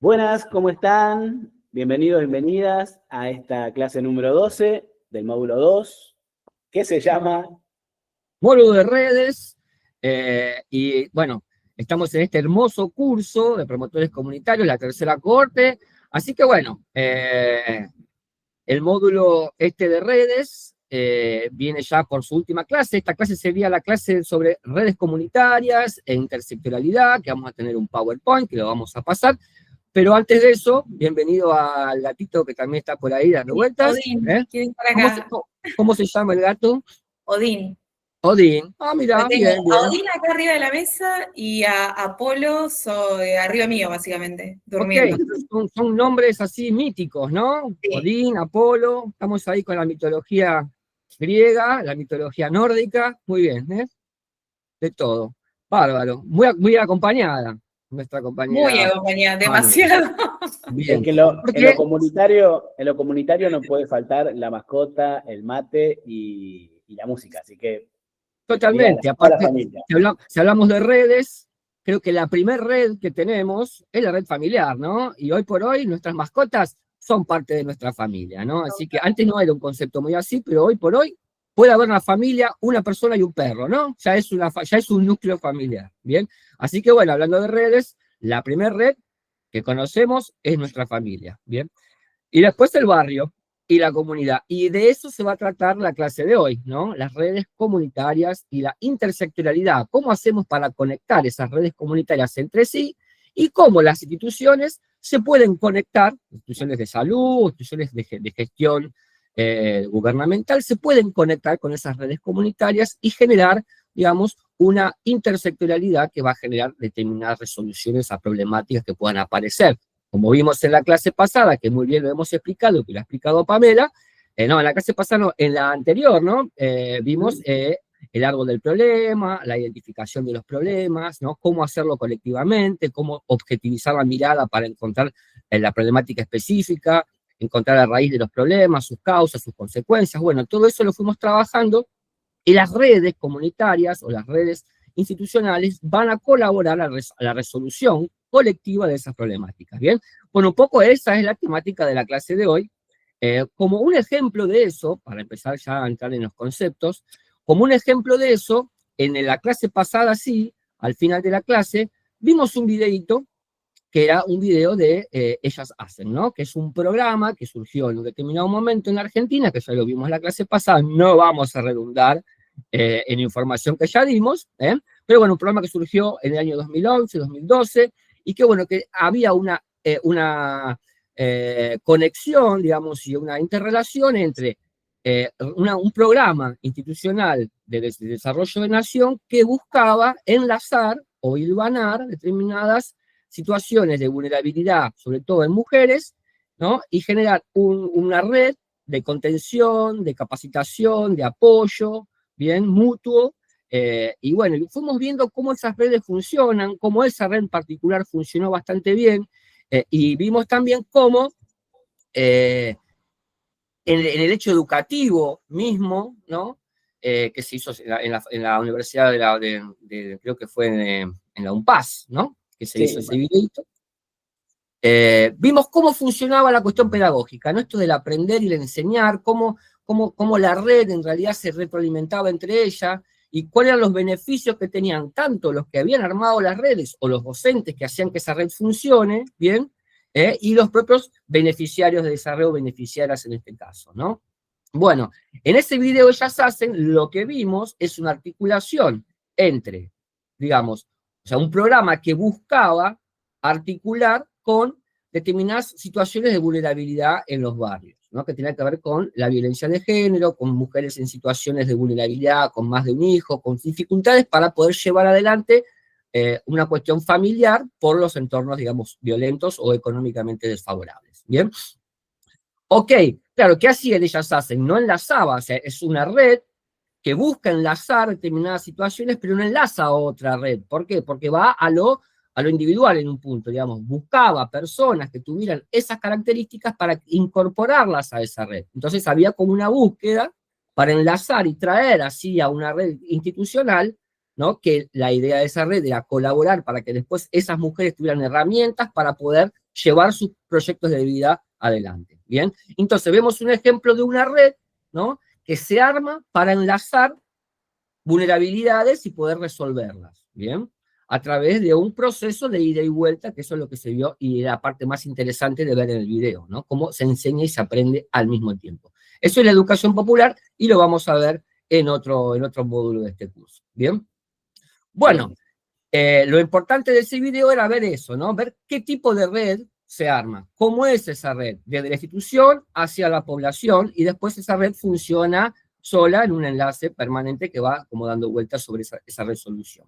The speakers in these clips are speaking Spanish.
Buenas, ¿cómo están? Bienvenidos, bienvenidas a esta clase número 12 del módulo 2, que se llama... Módulo de redes, y bueno, estamos en este hermoso curso de promotores comunitarios, la tercera cohorte, así que bueno, el módulo de redes viene ya por su última clase. Esta clase sería la clase sobre redes comunitarias e intersectorialidad, que vamos a tener un PowerPoint, que lo vamos a pasar. Pero antes de eso, bienvenido al gatito que también está por ahí dando vueltas. Odín, quiero ir para acá. ¿Cómo se llama el gato? Odín. Odín. Ah, mira, bien, bien. A Odín acá arriba de la mesa y a Apolo arriba mío, básicamente, durmiendo. Okay. Son nombres así míticos, ¿no? Sí. Odín, Apolo, estamos ahí con la mitología griega, la mitología nórdica, muy bien, ¿eh? De todo. Bárbaro. Muy acompañada, nuestra compañera. Muy acompañada, demasiado. Bien. Es que en lo comunitario no puede faltar la mascota, el mate y la música, así que... Totalmente, aparte, si hablamos de redes, creo que la primera red que tenemos es la red familiar, ¿no? Y hoy por hoy nuestras mascotas son parte de nuestra familia, ¿no? Así que antes no era un concepto muy así, pero hoy por hoy puede haber una familia, una persona y un perro, ¿no? Ya es un núcleo familiar, ¿bien? Así que bueno, hablando de redes, la primera red que conocemos es nuestra familia, ¿bien? Y después el barrio y la comunidad. Y de eso se va a tratar la clase de hoy, ¿no? Las redes comunitarias y la intersectorialidad. ¿Cómo hacemos para conectar esas redes comunitarias entre sí? Y cómo las instituciones se pueden conectar, instituciones de salud, instituciones de gestión gubernamental, se pueden conectar con esas redes comunitarias y generar, digamos, una intersectorialidad que va a generar determinadas resoluciones a problemáticas que puedan aparecer. Como vimos en la clase pasada, que muy bien lo hemos explicado, que lo ha explicado Pamela, no, en la clase pasada no, en la anterior, ¿no? Vimos el árbol del problema, la identificación de los problemas, ¿no? Cómo hacerlo colectivamente, cómo objetivizar la mirada para encontrar la problemática específica, encontrar la raíz de los problemas, sus causas, sus consecuencias. Bueno, todo eso lo fuimos trabajando y las redes comunitarias o las redes institucionales van a colaborar a la resolución colectiva de esas problemáticas, ¿bien? Bueno, un poco esa es la temática de la clase de hoy. Como un ejemplo de eso, para empezar ya a entrar en los conceptos, como un ejemplo de eso, en la clase pasada sí, al final de la clase, vimos un videíto que era un video de Ellas Hacen, ¿no? Que es un programa que surgió en un determinado momento en Argentina, que ya lo vimos en la clase pasada, no vamos a redundar en información que ya dimos, pero bueno, un programa que surgió en el año 2011, 2012, y que bueno, que había una conexión, digamos, y una interrelación entre un programa institucional de desarrollo de nación que buscaba enlazar o hilvanar determinadas situaciones de vulnerabilidad, sobre todo en mujeres, ¿no? Y generar una red de contención, de capacitación, de apoyo, bien, mutuo, y bueno, fuimos viendo cómo esas redes funcionan, cómo esa red en particular funcionó bastante bien, y vimos también cómo en el hecho educativo mismo, ¿no? Que se hizo en la universidad creo que fue en la UNPAS, ¿no? Que se hizo ese videito. Vimos cómo funcionaba la cuestión pedagógica, ¿no? Esto del aprender y el enseñar, cómo la red en realidad se retroalimentaba entre ellas y cuáles eran los beneficios que tenían tanto los que habían armado las redes o los docentes que hacían que esa red funcione, ¿bien? Y los propios beneficiarios de esa red o beneficiarias en este caso, ¿no? Bueno, en ese video Ellas Hacen, lo que vimos es una articulación entre, digamos, o sea, un programa que buscaba articular con determinadas situaciones de vulnerabilidad en los barrios, ¿no? Que tenía que ver con la violencia de género, con mujeres en situaciones de vulnerabilidad, con más de un hijo, con dificultades para poder llevar adelante una cuestión familiar por los entornos, digamos, violentos o económicamente desfavorables, ¿bien? Ok, claro, ¿qué hacía Ellas Hacen? No enlazaba, o sea, es una red que busca enlazar determinadas situaciones, pero no enlaza a otra red. ¿Por qué? Porque va a lo individual en un punto, digamos, buscaba personas que tuvieran esas características para incorporarlas a esa red. Entonces había como una búsqueda para enlazar y traer así a una red institucional, ¿no? Que la idea de esa red era colaborar para que después esas mujeres tuvieran herramientas para poder llevar sus proyectos de vida adelante. Bien, entonces vemos un ejemplo de una red, ¿no?, que se arma para enlazar vulnerabilidades y poder resolverlas, ¿bien? A través de un proceso de ida y vuelta, que eso es lo que se vio y la parte más interesante de ver en el video, ¿no? Cómo se enseña y se aprende al mismo tiempo. Eso es la educación popular y lo vamos a ver en otro módulo de este curso, ¿bien? Bueno, lo importante de ese video era ver eso, ¿no? Ver qué tipo de red se arma, cómo es esa red, desde la institución hacia la población, y después esa red funciona sola en un enlace permanente que va como dando vueltas sobre esa resolución.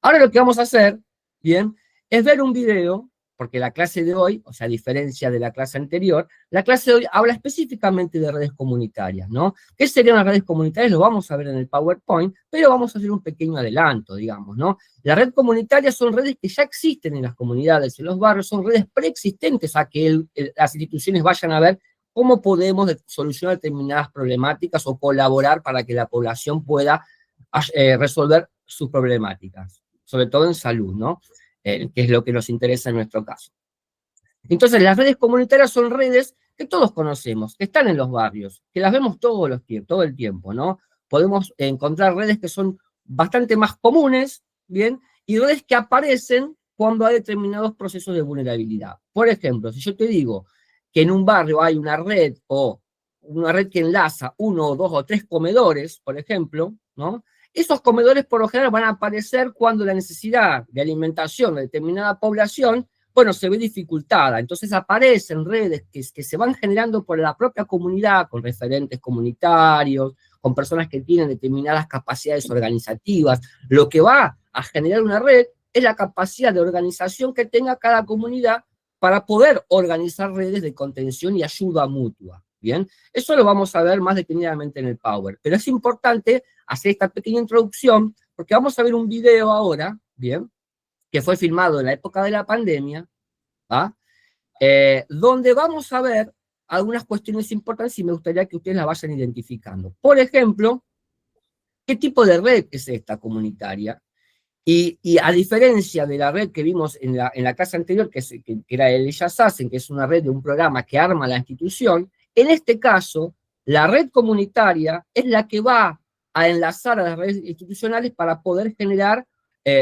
Ahora lo que vamos a hacer, bien, es ver un video, porque la clase de hoy, o sea, a diferencia de la clase anterior, la clase de hoy habla específicamente de redes comunitarias, ¿no? ¿Qué serían las redes comunitarias? Lo vamos a ver en el PowerPoint, pero vamos a hacer un pequeño adelanto, digamos, ¿no? Las redes comunitarias son redes que ya existen en las comunidades, en los barrios, son redes preexistentes a que las instituciones vayan a ver cómo podemos solucionar determinadas problemáticas o colaborar para que la población pueda resolver sus problemáticas, sobre todo en salud, ¿no? Que es lo que nos interesa en nuestro caso. Entonces, las redes comunitarias son redes que todos conocemos, que están en los barrios, que las vemos todo el tiempo, ¿no? Podemos encontrar redes que son bastante más comunes, ¿bien? Y redes que aparecen cuando hay determinados procesos de vulnerabilidad. Por ejemplo, si yo te digo que en un barrio hay una red o una red que enlaza 1 o 2 o 3 comedores, por ejemplo, ¿no? Esos comedores por lo general van a aparecer cuando la necesidad de alimentación de determinada población, bueno, se ve dificultada. Entonces aparecen redes que se van generando por la propia comunidad, con referentes comunitarios, con personas que tienen determinadas capacidades organizativas. Lo que va a generar una red es la capacidad de organización que tenga cada comunidad para poder organizar redes de contención y ayuda mutua. Bien, eso lo vamos a ver más detenidamente en el Power, pero es importante hacer esta pequeña introducción porque vamos a ver un video ahora, bien, que fue filmado en la época de la pandemia, ¿va? Donde vamos a ver algunas cuestiones importantes y me gustaría que ustedes las vayan identificando. Por ejemplo, ¿qué tipo de red es esta comunitaria? Y a diferencia de la red que vimos en la clase anterior, que era el Ellas Hacen, que es una red de un programa que arma la institución, en este caso, la red comunitaria es la que va a enlazar a las redes institucionales para poder generar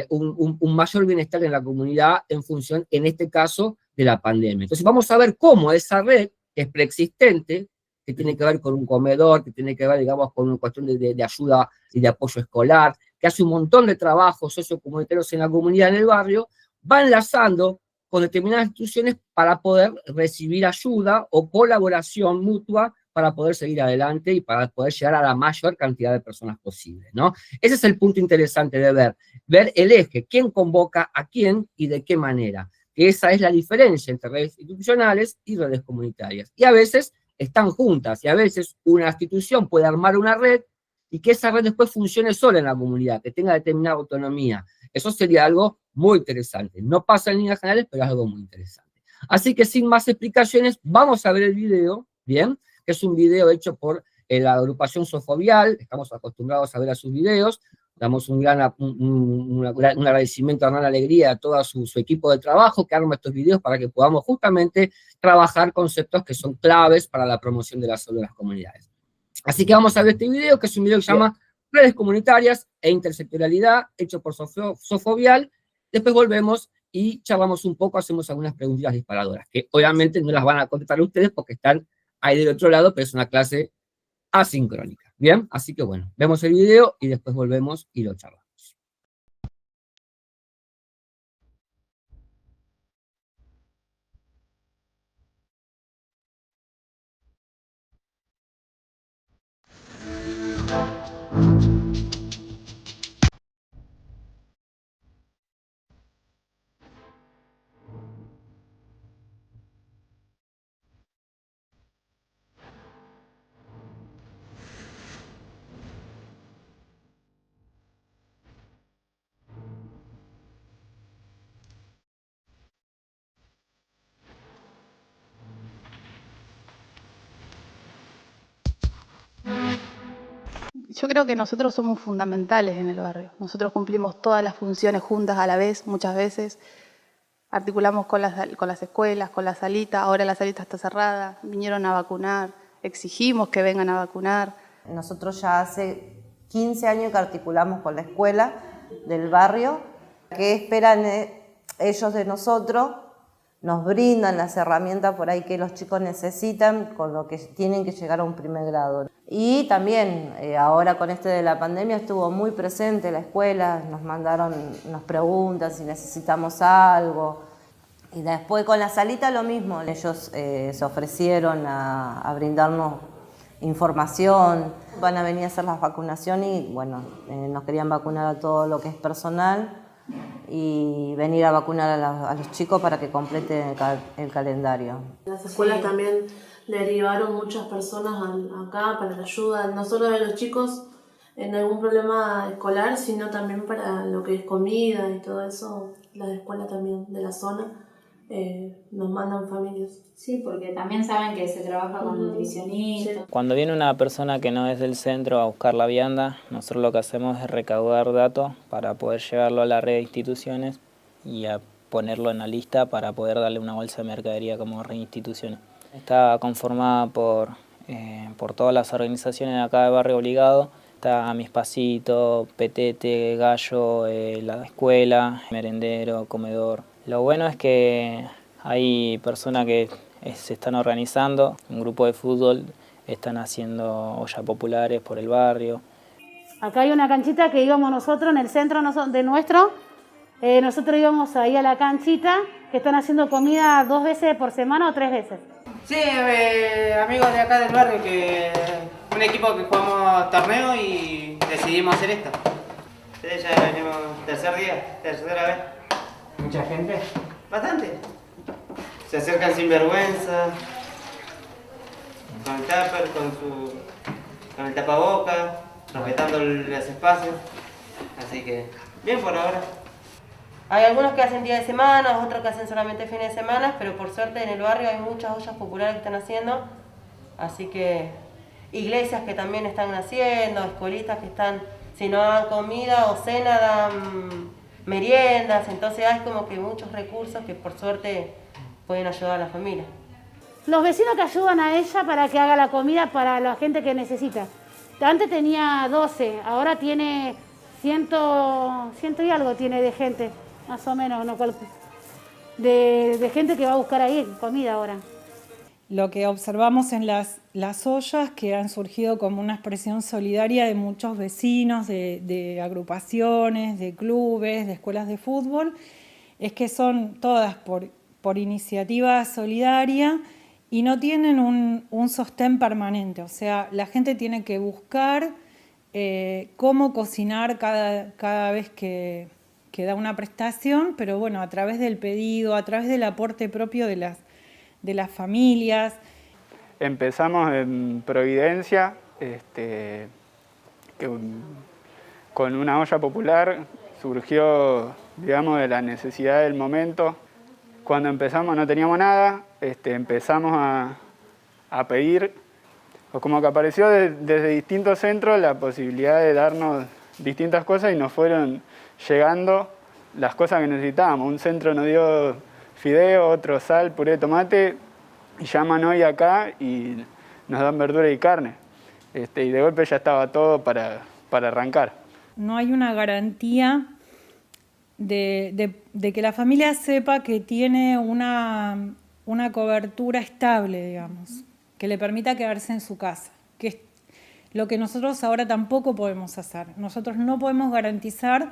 un mayor bienestar en la comunidad en función, en este caso, de la pandemia. Entonces vamos a ver cómo esa red, que es preexistente, que tiene que ver con un comedor, que tiene que ver, digamos, con una cuestión de ayuda y de apoyo escolar, que hace un montón de trabajos sociocomunitarios en la comunidad, en el barrio, va enlazando con determinadas instituciones para poder recibir ayuda o colaboración mutua para poder seguir adelante y para poder llegar a la mayor cantidad de personas posible, ¿no? Ese es el punto interesante de ver el eje, quién convoca a quién y de qué manera. Que esa es la diferencia entre redes institucionales y redes comunitarias. Y a veces están juntas, y a veces una institución puede armar una red y que esa red después funcione sola en la comunidad, que tenga determinada autonomía. Eso sería algo muy interesante. No pasa en líneas generales, pero es algo muy interesante. Así que sin más explicaciones, vamos a ver el video, ¿bien? Que es un video hecho por la agrupación Sofovial, estamos acostumbrados a ver a sus videos, damos un agradecimiento a Hernán Alegría, a todo su equipo de trabajo que arma estos videos para que podamos justamente trabajar conceptos que son claves para la promoción de la salud de las comunidades. Así que vamos a ver este video, que es un video que se llama Redes Comunitarias e Intersectorialidad, hecho por Sofovial. Después volvemos y charlamos un poco, hacemos algunas preguntas disparadoras, que obviamente no las van a contestar ustedes porque están ahí del otro lado, pero es una clase asincrónica. Bien, así que bueno, vemos el video y después volvemos y lo charlamos. Yo creo que nosotros somos fundamentales en el barrio. Nosotros cumplimos todas las funciones juntas a la vez, muchas veces. articulamos con las escuelas, con la salita, ahora la salita está cerrada, vinieron a vacunar, exigimos que vengan a vacunar. Nosotros ya hace 15 años que articulamos con la escuela del barrio. ¿Qué esperan ellos de nosotros? Nos brindan las herramientas por ahí que los chicos necesitan con lo que tienen que llegar a un primer grado. Y también ahora con de la pandemia estuvo muy presente la escuela, nos preguntan si necesitamos algo. Y después con la salita lo mismo, ellos se ofrecieron a brindarnos información, van a venir a hacer las vacunaciones y bueno, nos querían vacunar a todo lo que es personal y venir a vacunar a los chicos para que completen el calendario. Las escuelas también derivaron muchas personas acá para la ayuda, no solo de los chicos en algún problema escolar, sino también para lo que es comida y todo eso. Las escuelas también de la zona nos mandan familias. Sí, porque también saben que se trabaja con nutricionistas. Cuando viene una persona que no es del centro a buscar la vianda, nosotros lo que hacemos es recaudar datos para poder llevarlo a la red de instituciones y a ponerlo en la lista para poder darle una bolsa de mercadería como red de instituciones. Está conformada por todas las organizaciones de acá de Barrio Obligado. Está Amispacito, Petete, Gallo, la escuela, merendero, comedor. Lo bueno es que hay personas que se están organizando, un grupo de fútbol, están haciendo ollas populares por el barrio. Acá hay una canchita que íbamos nosotros en el centro de nuestro. Nosotros íbamos ahí a la canchita, que están haciendo comida 2 veces por semana o 3 veces. Sí, amigos de acá del barrio, que un equipo que jugamos torneo y decidimos hacer esto. Sí, ya venimos tercera vez. ¿Mucha gente? Bastante. Se acercan sin vergüenza, con el tupper, con el tapaboca, respetando los espacios. Así que, bien por ahora. Hay algunos que hacen día de semana, otros que hacen solamente fines de semana, pero por suerte en el barrio hay muchas ollas populares que están haciendo. Así que iglesias que también están haciendo, escuelitas que están, si no dan comida o cena, dan meriendas. Entonces hay como que muchos recursos que por suerte pueden ayudar a la familia. Los vecinos que ayudan a ella para que haga la comida para la gente que necesita. Antes tenía 12, ahora tiene 100 y algo tiene de gente, más o menos, no, de gente que va a buscar ahí comida ahora. Lo que observamos en las ollas, que han surgido como una expresión solidaria de muchos vecinos, de agrupaciones, de clubes, de escuelas de fútbol, es que son todas por iniciativa solidaria y no tienen un sostén permanente. O sea, la gente tiene que buscar cómo cocinar cada vez que da una prestación, pero bueno, a través del pedido, a través del aporte propio de las familias. Empezamos en Providencia, con una olla popular, surgió, digamos, de la necesidad del momento. Cuando empezamos no teníamos nada, empezamos a pedir, o como que apareció desde distintos centros la posibilidad de darnos distintas cosas y nos fueron llegando las cosas que necesitábamos. Un centro nos dio fideo, otro sal, puré de tomate, y llaman hoy acá y nos dan verdura y carne. Y de golpe ya estaba todo para arrancar. No hay una garantía de que la familia sepa que tiene una cobertura estable, digamos, que le permita quedarse en su casa, que es lo que nosotros ahora tampoco podemos hacer. Nosotros no podemos garantizar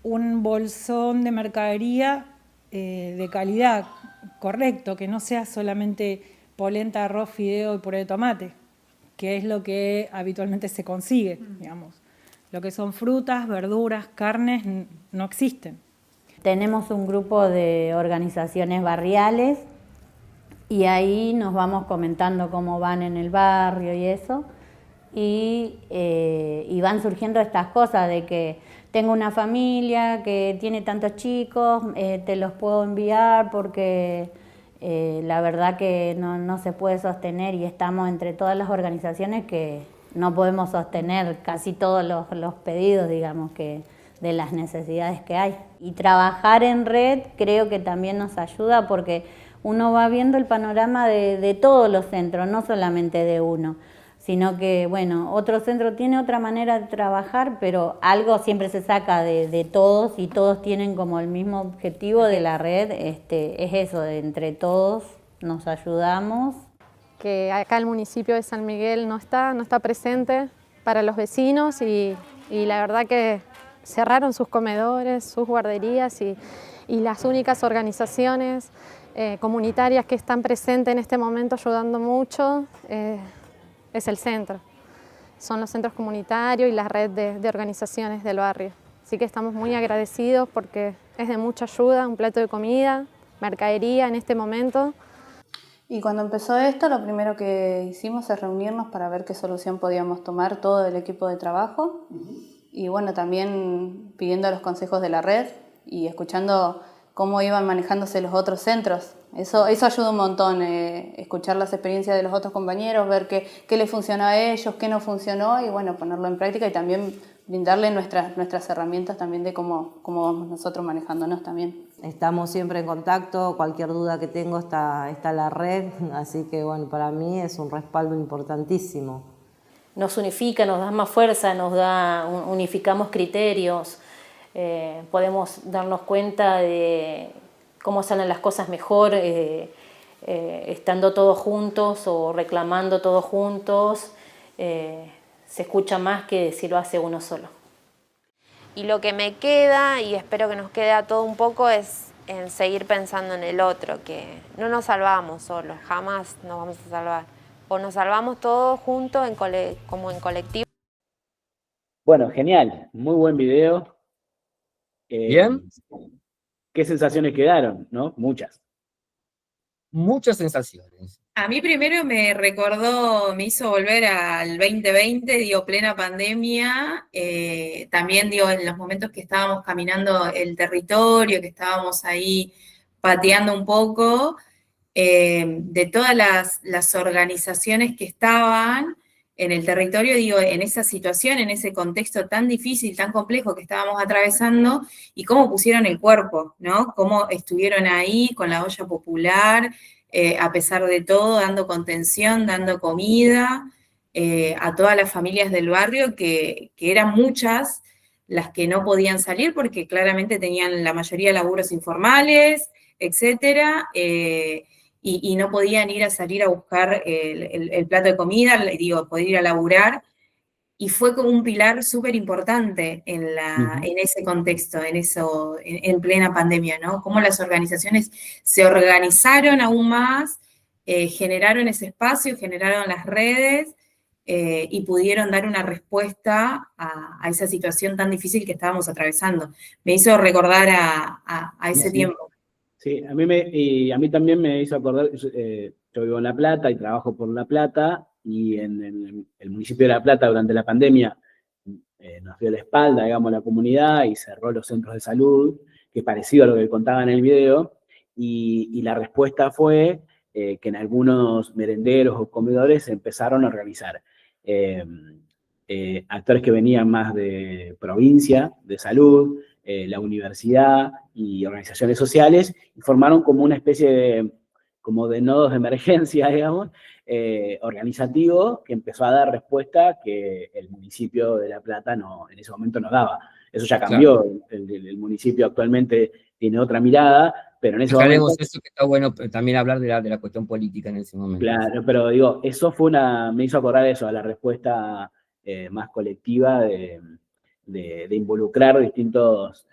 un bolsón de mercadería de calidad correcto, que no sea solamente polenta, arroz, fideo y puré de tomate, que es lo que habitualmente se consigue, digamos. Lo que son frutas, verduras, carnes, no existen. Tenemos un grupo de organizaciones barriales y ahí nos vamos comentando cómo van en el barrio y eso, y van surgiendo estas cosas de que tengo una familia que tiene tantos chicos, te los puedo enviar porque la verdad que no se puede sostener y estamos entre todas las organizaciones que no podemos sostener casi todos los pedidos, digamos, que de las necesidades que hay. Y trabajar en red creo que también nos ayuda porque uno va viendo el panorama de todos los centros, no solamente de uno, sino que, bueno, otro centro tiene otra manera de trabajar, pero algo siempre se saca de todos y todos tienen como el mismo objetivo de la red, es eso, de entre todos nos ayudamos. Que acá el municipio de San Miguel no está presente para los vecinos y la verdad que cerraron sus comedores, sus guarderías y las únicas organizaciones comunitarias que están presentes en este momento ayudando mucho es el centro. Son los centros comunitarios y la red de organizaciones del barrio. Así que estamos muy agradecidos porque es de mucha ayuda, un plato de comida, mercadería en este momento. Y cuando empezó esto, lo primero que hicimos es reunirnos para ver qué solución podíamos tomar todo el equipo de trabajo. Y bueno, también pidiendo los consejos de la red y escuchando cómo iban manejándose los otros centros. Eso ayuda un montón, escuchar las experiencias de los otros compañeros, ver qué les funcionó a ellos, qué no funcionó y bueno, ponerlo en práctica y también brindarle nuestras herramientas también de cómo vamos nosotros manejándonos también. Estamos siempre en contacto, cualquier duda que tengo está la red, así que bueno, para mí es un respaldo importantísimo. Nos unifica, nos da más fuerza, unificamos criterios, podemos darnos cuenta de cómo salen las cosas mejor estando todos juntos o reclamando todos juntos. Se escucha más que si lo hace uno solo. Y lo que me queda, y espero que nos quede a todo un poco, es en seguir pensando en el otro, que no nos salvamos solos, jamás nos vamos a salvar. O nos salvamos todos juntos como en colectivo. Bueno, genial, muy buen video. Bien. ¿Qué sensaciones quedaron? ¿No? Muchas. Muchas sensaciones. A mí primero me hizo volver al 2020, plena pandemia, también en los momentos que estábamos caminando el territorio, que estábamos ahí pateando un poco, de todas las organizaciones que estaban en el territorio, en esa situación, en ese contexto tan difícil, tan complejo que estábamos atravesando, y cómo pusieron el cuerpo, ¿no? Cómo estuvieron ahí con la olla popular, a pesar de todo, dando contención, dando comida a todas las familias del barrio, que eran muchas las que no podían salir porque claramente tenían la mayoría laburos informales, etcétera, y no podían salir a buscar el plato de comida, poder ir a laburar, y fue como un pilar súper importante en ese contexto, en plena pandemia, ¿no? Cómo las organizaciones se organizaron aún más, generaron ese espacio, generaron las redes, y pudieron dar una respuesta a esa situación tan difícil que estábamos atravesando. Me hizo recordar a ese tiempo. Sí, a mí también me hizo acordar, yo vivo en La Plata y trabajo por La Plata, y en el municipio de La Plata durante la pandemia nos dio la espalda, digamos, la comunidad y cerró los centros de salud, que es parecido a lo que contaba en el video, y la respuesta fue que en algunos merenderos o comedores se empezaron a organizar actores que venían más de provincia, de salud, la universidad y organizaciones sociales, y formaron como una especie de nodos de emergencia, digamos, organizativo, que empezó a dar respuesta que el municipio de La Plata en ese momento no daba. Eso ya cambió, claro. El municipio actualmente tiene otra mirada, pero en ese momento... eso, que está bueno también hablar de la cuestión política en ese momento. Claro, pero eso me hizo acordar eso, a la respuesta más colectiva de involucrar distintos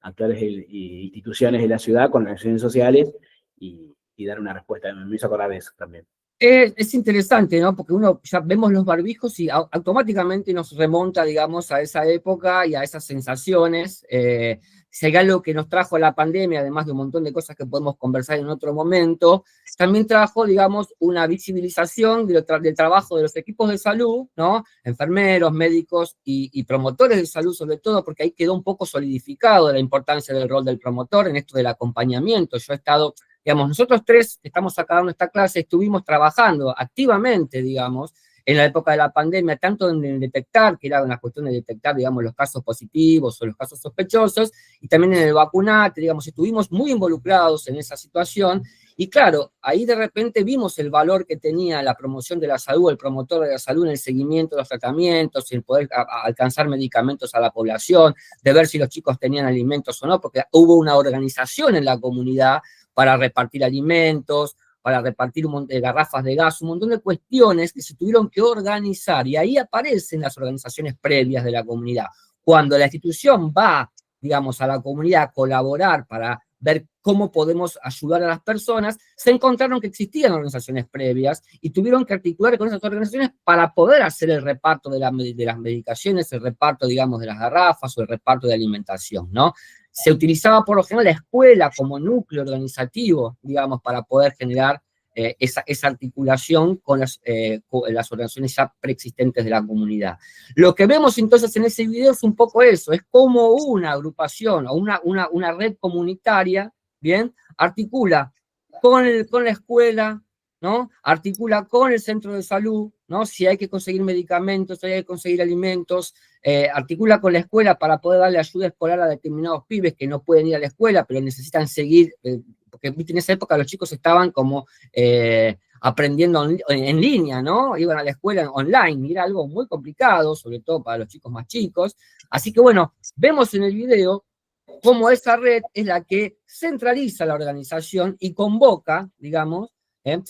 actores e instituciones de la ciudad con relaciones sociales y dar una respuesta. Me hizo acordar de eso también. Es interesante, ¿no? Porque uno ya vemos los barbijos y automáticamente nos remonta, digamos, a esa época y a esas sensaciones. Si hay algo que nos trajo la pandemia, además de un montón de cosas que podemos conversar en otro momento, también trajo, digamos, una visibilización del trabajo de los equipos de salud, ¿no? Enfermeros, médicos y promotores de salud, sobre todo, porque ahí quedó un poco solidificado la importancia del rol del promotor en esto del acompañamiento. Yo he estado... Digamos, nosotros tres estamos acá dando esta clase, estuvimos trabajando activamente, digamos, en la época de la pandemia, tanto en detectar, que era una cuestión de detectar, digamos, los casos positivos o los casos sospechosos, y también en el vacunate, digamos, estuvimos muy involucrados en esa situación, y claro, ahí de repente vimos el valor que tenía la promoción de la salud, el promotor de la salud en el seguimiento de los tratamientos, en poder alcanzar medicamentos a la población, de ver si los chicos tenían alimentos o no, porque hubo una organización en la comunidad para repartir alimentos, para repartir un montón de garrafas de gas, un montón de cuestiones que se tuvieron que organizar, y ahí aparecen las organizaciones previas de la comunidad. Cuando la institución va, digamos, a la comunidad a colaborar para ver cómo podemos ayudar a las personas, se encontraron que existían organizaciones previas y tuvieron que articular con esas organizaciones para poder hacer el reparto de las medicaciones, el reparto, digamos, de las garrafas o el reparto de alimentación, ¿no? Se utilizaba por lo general la escuela como núcleo organizativo, digamos, para poder generar esa articulación con las organizaciones ya preexistentes de la comunidad. Lo que vemos entonces en ese video es un poco eso, es como una agrupación o una red comunitaria, ¿bien? Articula con la escuela, ¿no? Articula con el centro de salud, ¿no? Si hay que conseguir medicamentos, si hay que conseguir alimentos, articula con la escuela para poder darle ayuda escolar a determinados pibes que no pueden ir a la escuela, pero necesitan seguir, porque en esa época los chicos estaban como aprendiendo en línea, ¿no? Iban a la escuela online, y era algo muy complicado, sobre todo para los chicos más chicos. Así que bueno, vemos en el video cómo esa red es la que centraliza la organización y convoca, digamos,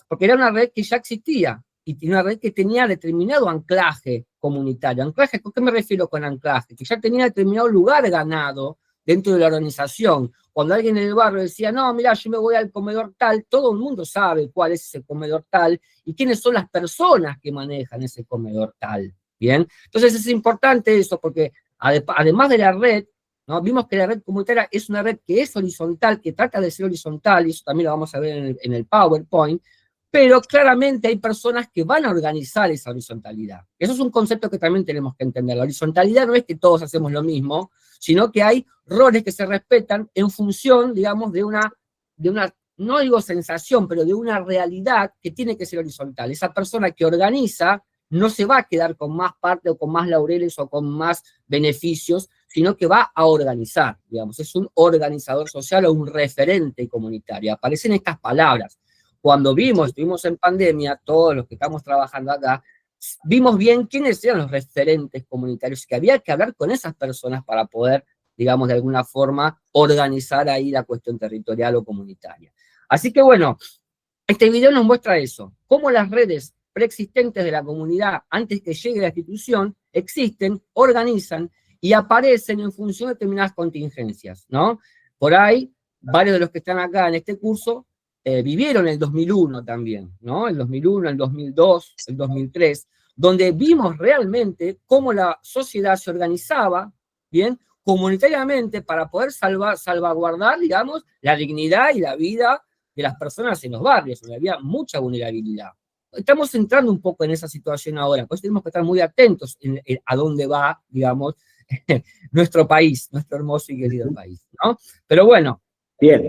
porque era una red que ya existía, y una red que tenía determinado anclaje comunitario. ¿Anclaje? ¿Con qué me refiero con anclaje? Que ya tenía determinado lugar ganado dentro de la organización. Cuando alguien en el barrio decía, no, mira, yo me voy al comedor tal, todo el mundo sabe cuál es ese comedor tal y quiénes son las personas que manejan ese comedor tal, ¿bien? Entonces es importante eso, porque además de la red, ¿no? Vimos que la red comunitaria es una red que es horizontal, que trata de ser horizontal, y eso también lo vamos a ver en el PowerPoint, pero claramente hay personas que van a organizar esa horizontalidad. Eso es un concepto que también tenemos que entender. La horizontalidad no es que todos hacemos lo mismo, sino que hay roles que se respetan en función, digamos, de una, no digo sensación, pero de una realidad que tiene que ser horizontal. Esa persona que organiza no se va a quedar con más parte o con más laureles o con más beneficios, sino que va a organizar, digamos, es un organizador social o un referente comunitario. Aparecen estas palabras. Cuando estuvimos en pandemia, todos los que estamos trabajando acá, vimos bien quiénes eran los referentes comunitarios, que había que hablar con esas personas para poder, digamos, de alguna forma, organizar ahí la cuestión territorial o comunitaria. Así que bueno, este video nos muestra eso, cómo las redes preexistentes de la comunidad, antes que llegue la institución, existen, organizan y aparecen en función de determinadas contingencias, ¿no? Por ahí, varios de los que están acá en este curso vivieron el 2001 también, ¿no? El 2001, el 2002, el 2003, donde vimos realmente cómo la sociedad se organizaba, ¿bien? Comunitariamente para poder salvaguardar, digamos, la dignidad y la vida de las personas en los barrios, donde había mucha vulnerabilidad. Estamos entrando un poco en esa situación ahora, pues tenemos que estar muy atentos a dónde va, digamos, nuestro país, nuestro hermoso y querido país, ¿no? Pero bueno. Bien.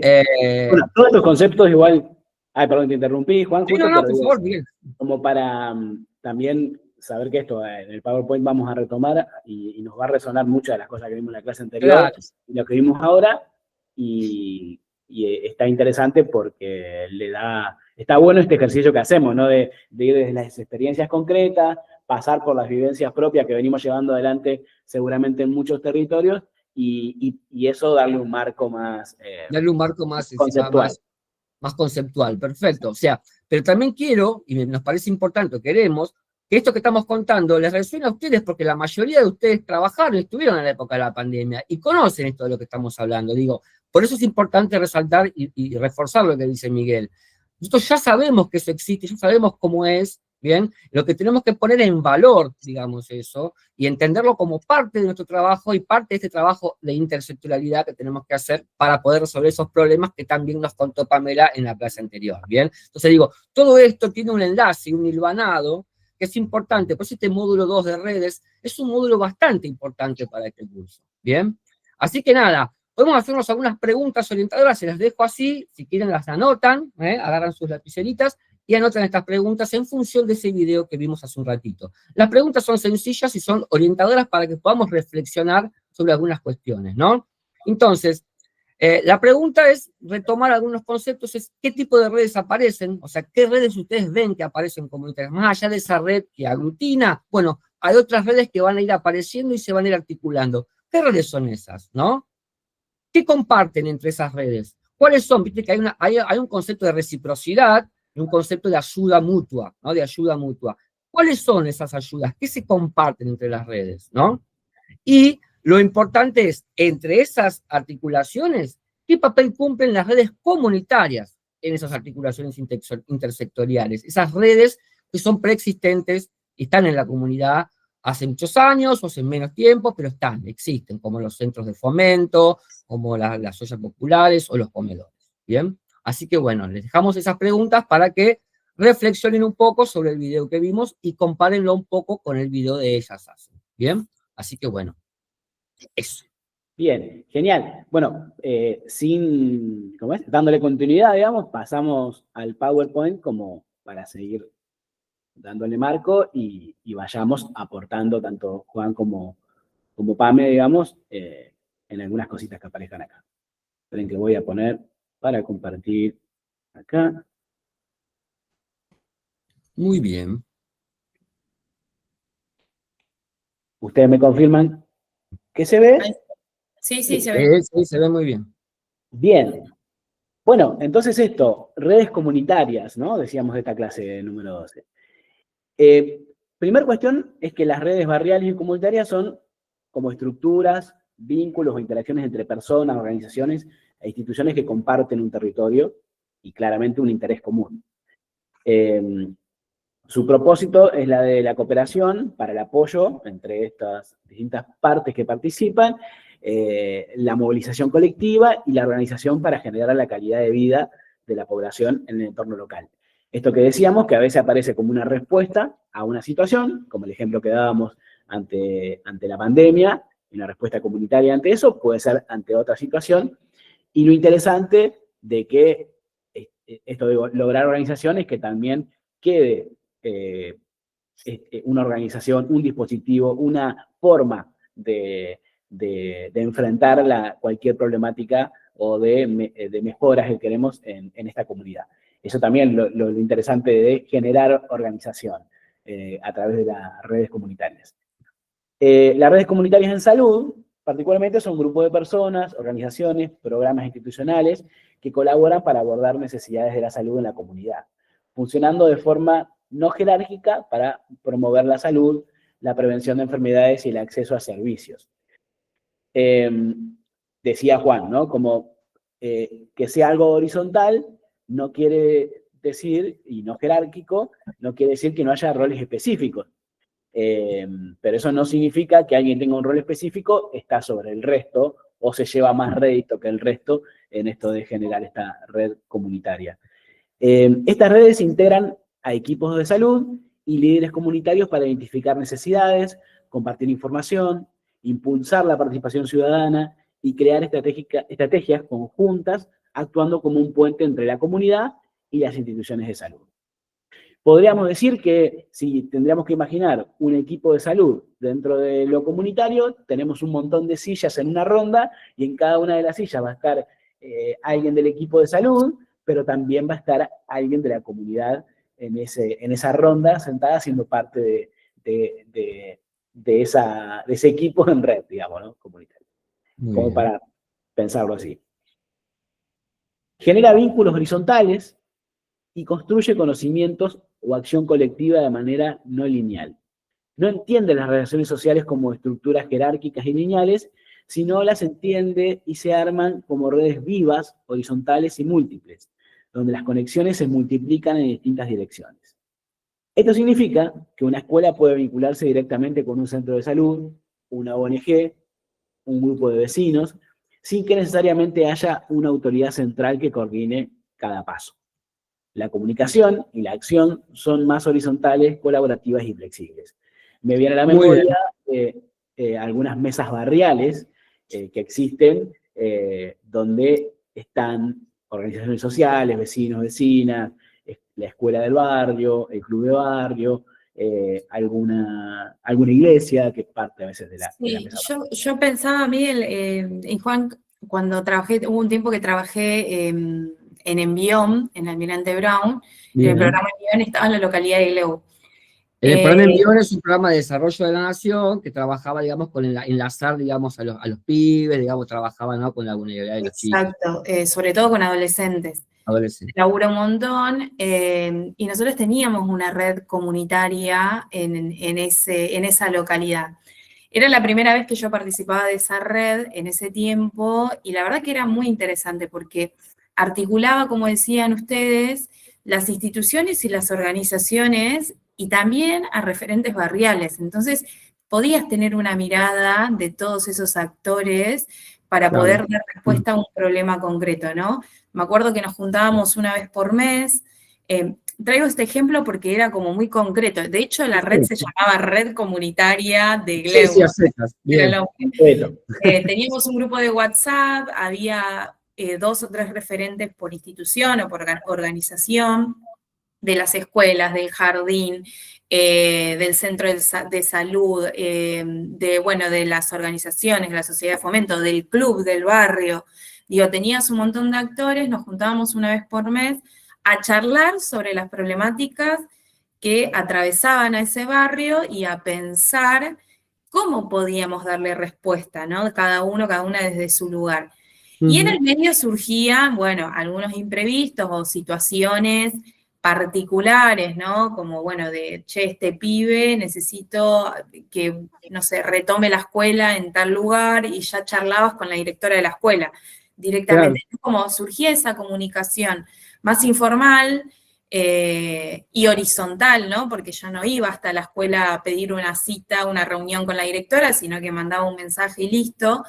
Bueno, todos estos conceptos igual... Ay, perdón, te interrumpí, Juan. Sí, justo, no, por favor, bien. Como para también saber que esto en el PowerPoint vamos a retomar y nos va a resonar muchas de las cosas que vimos en la clase anterior, claro, y lo que vimos ahora, y está interesante porque está bueno este ejercicio que hacemos, ¿no? De ir desde las experiencias concretas, pasar por las vivencias propias que venimos llevando adelante seguramente en muchos territorios, y eso darle un marco más... darle un marco más conceptual. Más conceptual, perfecto. O sea, pero también quiero, y nos parece importante, queremos, que esto que estamos contando les resuene a ustedes, porque la mayoría de ustedes trabajaron y estuvieron en la época de la pandemia, y conocen esto de lo que estamos hablando. Digo, por eso es importante resaltar y reforzar lo que dice Miguel. Nosotros ya sabemos que eso existe, ya sabemos cómo es, ¿bien? Lo que tenemos que poner en valor, digamos eso, y entenderlo como parte de nuestro trabajo y parte de este trabajo de intersectorialidad que tenemos que hacer para poder resolver esos problemas que también nos contó Pamela en la clase anterior, ¿bien? Entonces digo, todo esto tiene un enlace, un hilvanado, que es importante, por eso este módulo 2 de redes es un módulo bastante importante para este curso, ¿bien? Así que nada, podemos hacernos algunas preguntas orientadoras, se las dejo así, si quieren las anotan, agarran sus lapiceritas, y anotan estas preguntas en función de ese video que vimos hace un ratito. Las preguntas son sencillas y son orientadoras para que podamos reflexionar sobre algunas cuestiones, ¿no? Entonces, la pregunta es retomar algunos conceptos, es qué tipo de redes aparecen, o sea, qué redes ustedes ven que aparecen comunitarias, más allá de esa red que aglutina, bueno, hay otras redes que van a ir apareciendo y se van a ir articulando. ¿Qué redes son esas, no? ¿Qué comparten entre esas redes? ¿Cuáles son? Viste que hay un concepto de reciprocidad y un concepto de ayuda mutua, ¿no? De ayuda mutua. ¿Cuáles son esas ayudas? ¿Qué se comparten entre las redes, no? Y lo importante es, entre esas articulaciones, ¿qué papel cumplen las redes comunitarias en esas articulaciones intersectoriales? Esas redes que son preexistentes, están en la comunidad hace muchos años o hace menos tiempo, pero existen, como los centros de fomento, como las ollas populares o los comedores, ¿bien? Así que bueno, les dejamos esas preguntas para que reflexionen un poco sobre el video que vimos y compárenlo un poco con el video de Ellas Hacen, ¿bien? Así que bueno, eso. Bien, genial. Bueno, dándole continuidad, digamos, pasamos al PowerPoint como para seguir dándole marco y vayamos aportando tanto Juan como Pame, digamos, en algunas cositas que aparezcan acá. Esperen que voy a poner para compartir acá. Muy bien. ¿Ustedes me confirman que se ve? Sí, se ve. Sí, se ve muy bien. Bien. Bueno, entonces esto, redes comunitarias, ¿no? Decíamos de esta clase número 12. Primer cuestión es que las redes barriales y comunitarias son como estructuras, vínculos o interacciones entre personas, organizaciones e instituciones que comparten un territorio y claramente un interés común. Su propósito es la de la cooperación para el apoyo entre estas distintas partes que participan, la movilización colectiva y la organización para generar la calidad de vida de la población en el entorno local. Esto que decíamos, que a veces aparece como una respuesta a una situación, como el ejemplo que dábamos ante la pandemia, y una respuesta comunitaria ante eso, puede ser ante otra situación, y lo interesante de que esto de lograr organizaciones que también quede una organización, un dispositivo, una forma de enfrentar cualquier problemática o de mejoras que queremos en esta comunidad. Eso también lo interesante de generar organización a través de las redes comunitarias. Las redes comunitarias en salud, particularmente, son grupos de personas, organizaciones, programas institucionales que colaboran para abordar necesidades de la salud en la comunidad, funcionando de forma no jerárquica para promover la salud, la prevención de enfermedades y el acceso a servicios. Decía Juan, ¿no? Como que sea algo horizontal no quiere decir, y no jerárquico, no quiere decir que no haya roles específicos. Pero eso no significa que alguien tenga un rol específico, está sobre el resto, o se lleva más rédito que el resto en esto de generar esta red comunitaria. Estas redes integran a equipos de salud y líderes comunitarios para identificar necesidades, compartir información, impulsar la participación ciudadana y crear estrategias conjuntas, actuando como un puente entre la comunidad y las instituciones de salud. Podríamos decir que si tendríamos que imaginar un equipo de salud dentro de lo comunitario, tenemos un montón de sillas en una ronda y en cada una de las sillas va a estar alguien del equipo de salud, pero también va a estar alguien de la comunidad en esa ronda sentada siendo parte de ese equipo en red, digamos, ¿no? Comunitario. Como para pensarlo así. Genera vínculos horizontales y construye conocimientos o acción colectiva de manera no lineal. No entiende las relaciones sociales como estructuras jerárquicas y lineales, sino las entiende y se arman como redes vivas, horizontales y múltiples, donde las conexiones se multiplican en distintas direcciones. Esto significa que una escuela puede vincularse directamente con un centro de salud, una ONG, un grupo de vecinos, sin que necesariamente haya una autoridad central que coordine cada paso. La comunicación y la acción son más horizontales, colaborativas y flexibles. Me viene a la memoria algunas mesas barriales que existen, donde están organizaciones sociales, vecinos, vecinas, la escuela del barrio, el club de barrio, alguna iglesia, que es parte a veces de la Sí, mesa. yo pensaba, Miguel, y Juan, cuando trabajé, hubo un tiempo que trabajé en Envión, en Almirante Brown, en Bien. el programa Envión estaba en la localidad de Gleu. El programa Envión es un programa de desarrollo de la nación que trabajaba, digamos, con enlazar, digamos, a los pibes, digamos, trabajaba, ¿no?, con la vulnerabilidad de los chicos. Exacto, sobre todo con adolescentes. Adolescentes. Labura un montón, y nosotros teníamos una red comunitaria en esa localidad. Era la primera vez que yo participaba de esa red en ese tiempo, y la verdad que era muy interesante porque articulaba, como decían ustedes, las instituciones y las organizaciones, y también a referentes barriales. Entonces, podías tener una mirada de todos esos actores para Claro. poder dar respuesta a un problema concreto, ¿no? Me acuerdo que nos juntábamos una vez por mes. Traigo este ejemplo porque era como muy concreto. De hecho, la red se llamaba Red Comunitaria de Gleu. Sí, aceptas. Bien. Teníamos un grupo de WhatsApp, había 2 o 3 referentes por institución o por organización, de las escuelas, del jardín, del centro de salud, de las organizaciones, de la sociedad de fomento, del club, del barrio. Digo, tenías un montón de actores, nos juntábamos una vez por mes a charlar sobre las problemáticas que atravesaban a ese barrio y a pensar cómo podíamos darle respuesta, ¿no? Cada una desde su lugar. Y en el medio surgían, bueno, algunos imprevistos o situaciones particulares, ¿no? Como, bueno, che, este pibe necesito que, no sé, retome la escuela en tal lugar, y ya charlabas con la directora de la escuela directamente. Claro. Como surgía esa comunicación más informal y horizontal, ¿no? Porque yo no iba hasta la escuela a pedir una cita, una reunión con la directora, sino que mandaba un mensaje y listo.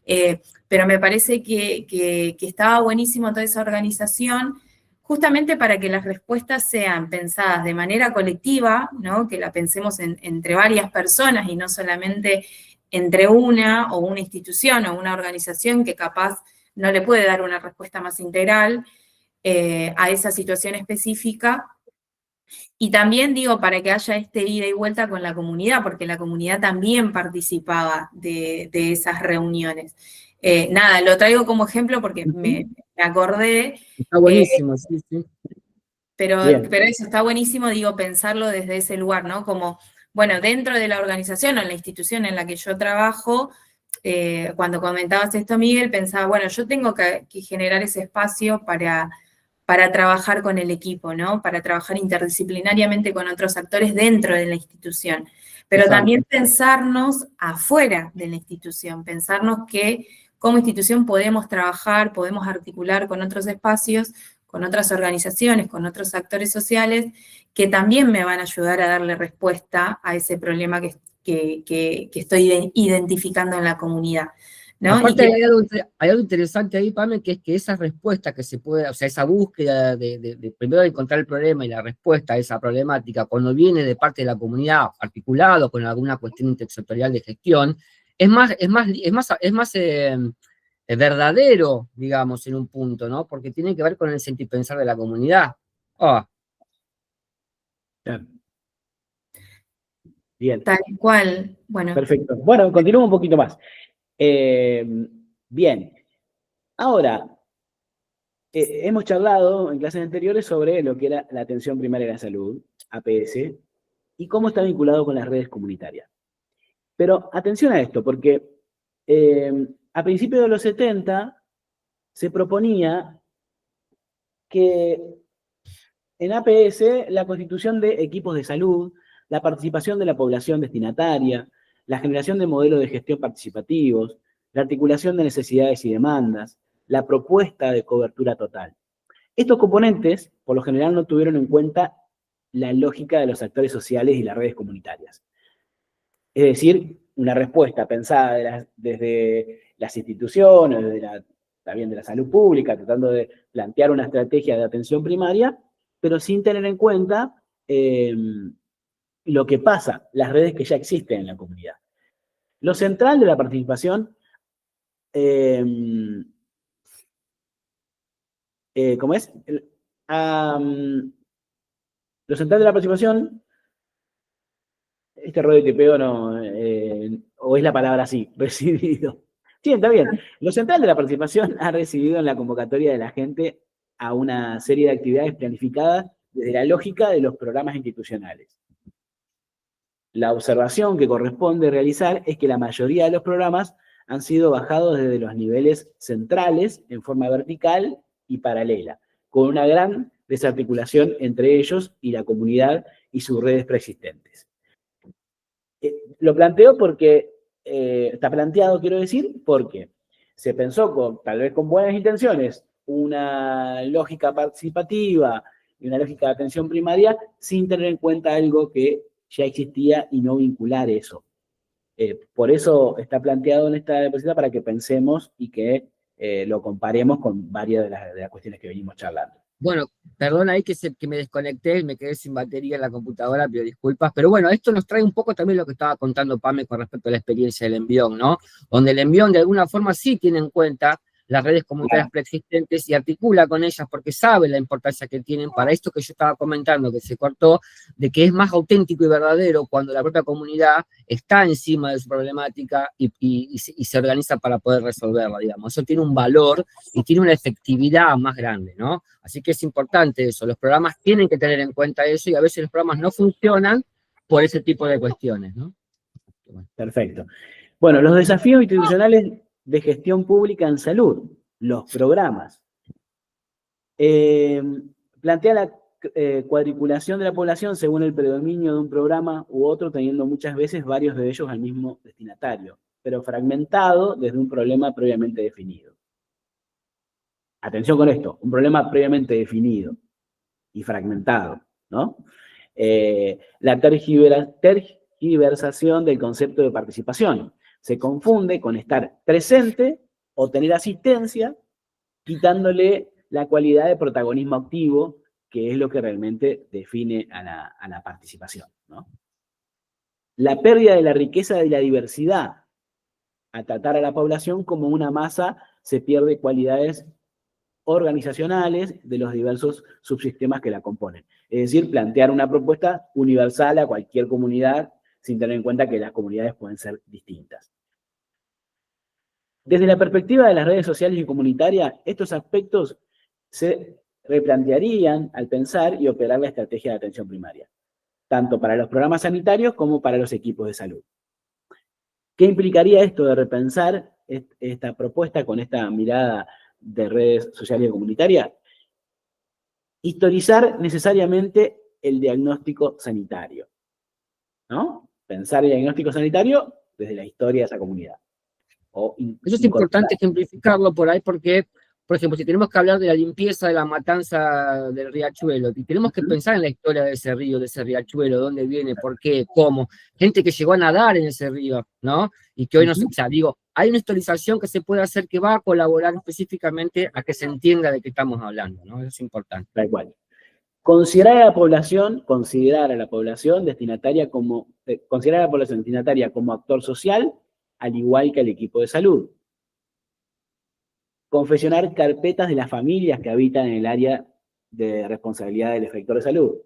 Pero me parece que estaba buenísimo toda esa organización, justamente para que las respuestas sean pensadas de manera colectiva, ¿no? Que la pensemos entre varias personas y no solamente entre una o una institución o una organización que capaz no le puede dar una respuesta más integral a esa situación específica. Y también digo, para que haya este ida y vuelta con la comunidad, porque la comunidad también participaba de esas reuniones. Nada, lo traigo como ejemplo porque me acordé. Está buenísimo, sí. Pero eso está buenísimo, digo, pensarlo desde ese lugar, ¿no? Como, bueno, dentro de la organización o en la institución en la que yo trabajo, cuando comentabas esto, Miguel, pensaba, bueno, yo tengo que generar ese espacio para trabajar con el equipo, ¿no? Para trabajar interdisciplinariamente con otros actores dentro de la institución. Pero Exacto. También pensarnos afuera de la institución, pensarnos que como institución podemos trabajar, podemos articular con otros espacios, con otras organizaciones, con otros actores sociales, que también me van a ayudar a darle respuesta a ese problema que estoy identificando en la comunidad, ¿no? Aparte hay algo interesante ahí, Pame, que es que esa respuesta que se puede, o sea, esa búsqueda de primero de encontrar el problema y la respuesta a esa problemática, cuando viene de parte de la comunidad, articulado con alguna cuestión intersectorial de gestión, es más verdadero, digamos, en un punto, ¿no? Porque tiene que ver con el sentir pensar de la comunidad. Bien. Tal cual. Bueno. Perfecto. Bueno, continuamos un poquito más. Bien. Ahora, hemos charlado en clases anteriores sobre lo que era la atención primaria de la salud, APS, y cómo está vinculado con las redes comunitarias. Pero atención a esto, porque a principios de los 70 se proponía que en APS la constitución de equipos de salud, la participación de la población destinataria, la generación de modelos de gestión participativos, la articulación de necesidades y demandas, la propuesta de cobertura total. Estos componentes, por lo general, no tuvieron en cuenta la lógica de los actores sociales y las redes comunitarias. Es decir, una respuesta pensada desde las instituciones, también de la salud pública, tratando de plantear una estrategia de atención primaria, pero sin tener en cuenta lo que pasa, las redes que ya existen en la comunidad. Lo central de la participación, ¿cómo es? Lo central de la participación, este rollo de tipeo no, o es la palabra así, recibido. Sí, está bien. Lo central de la participación ha recibido en la convocatoria de la gente a una serie de actividades planificadas desde la lógica de los programas institucionales. La observación que corresponde realizar es que la mayoría de los programas han sido bajados desde los niveles centrales en forma vertical y paralela, con una gran desarticulación entre ellos y la comunidad y sus redes preexistentes. Lo planteo porque, está planteado, quiero decir, porque se pensó, tal vez con buenas intenciones, una lógica participativa y una lógica de atención primaria sin tener en cuenta algo que ya existía y no vincular eso. Por eso está planteado en esta diapositiva para que pensemos y que lo comparemos con varias de las cuestiones que venimos charlando. Bueno, perdón ahí que me desconecté y me quedé sin batería en la computadora, pido disculpas, pero bueno, esto nos trae un poco también lo que estaba contando Pame con respecto a la experiencia del envión, ¿no? Donde el envión de alguna forma sí tiene en cuenta las redes comunitarias preexistentes y articula con ellas porque sabe la importancia que tienen para esto que yo estaba comentando, que se cortó, de que es más auténtico y verdadero cuando la propia comunidad está encima de su problemática y se organiza para poder resolverla, digamos. Eso tiene un valor y tiene una efectividad más grande, ¿no? Así que es importante eso, los programas tienen que tener en cuenta eso y a veces los programas no funcionan por ese tipo de cuestiones, ¿no? Perfecto. Bueno, los desafíos institucionales de gestión pública en salud, los programas. Plantea la cuadriculación de la población según el predominio de un programa u otro, teniendo muchas veces varios de ellos al mismo destinatario, pero fragmentado desde un problema previamente definido. Atención con esto, un problema previamente definido y fragmentado, ¿no? La tergiversación del concepto de participación. Se confunde con estar presente o tener asistencia, quitándole la cualidad de protagonismo activo, que es lo que realmente define a la participación, ¿no? La pérdida de la riqueza de la diversidad. Al tratar a la población como una masa, se pierde cualidades organizacionales de los diversos subsistemas que la componen. Es decir, plantear una propuesta universal a cualquier comunidad sin tener en cuenta que las comunidades pueden ser distintas. Desde la perspectiva de las redes sociales y comunitarias, estos aspectos se replantearían al pensar y operar la estrategia de atención primaria, tanto para los programas sanitarios como para los equipos de salud. ¿Qué implicaría esto de repensar esta propuesta con esta mirada de redes sociales y comunitarias? Historizar necesariamente el diagnóstico sanitario, ¿no? Pensar el diagnóstico sanitario desde la historia de esa comunidad. Eso es importante ejemplificarlo por ahí porque, por ejemplo, si tenemos que hablar de la limpieza de la matanza del riachuelo, y tenemos que pensar en la historia de ese río, de ese riachuelo, dónde viene, por qué, cómo, gente que llegó a nadar en ese río, ¿no? Y que hoy no se, o sea, digo, hay una historización que se puede hacer que va a colaborar específicamente a que se entienda de qué estamos hablando, ¿no? Eso es importante. Tal cual. Considerar a la población destinataria como actor social, al igual que al equipo de salud. Confeccionar carpetas de las familias que habitan en el área de responsabilidad del efector de salud.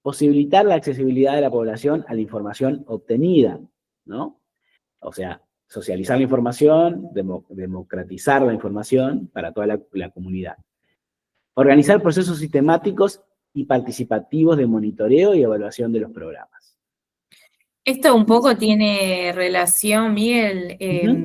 Posibilitar la accesibilidad de la población a la información obtenida, ¿no? O sea, socializar la información, democratizar la información para toda la comunidad. Organizar procesos sistemáticos y participativos de monitoreo y evaluación de los programas. Esto un poco tiene relación, Miguel,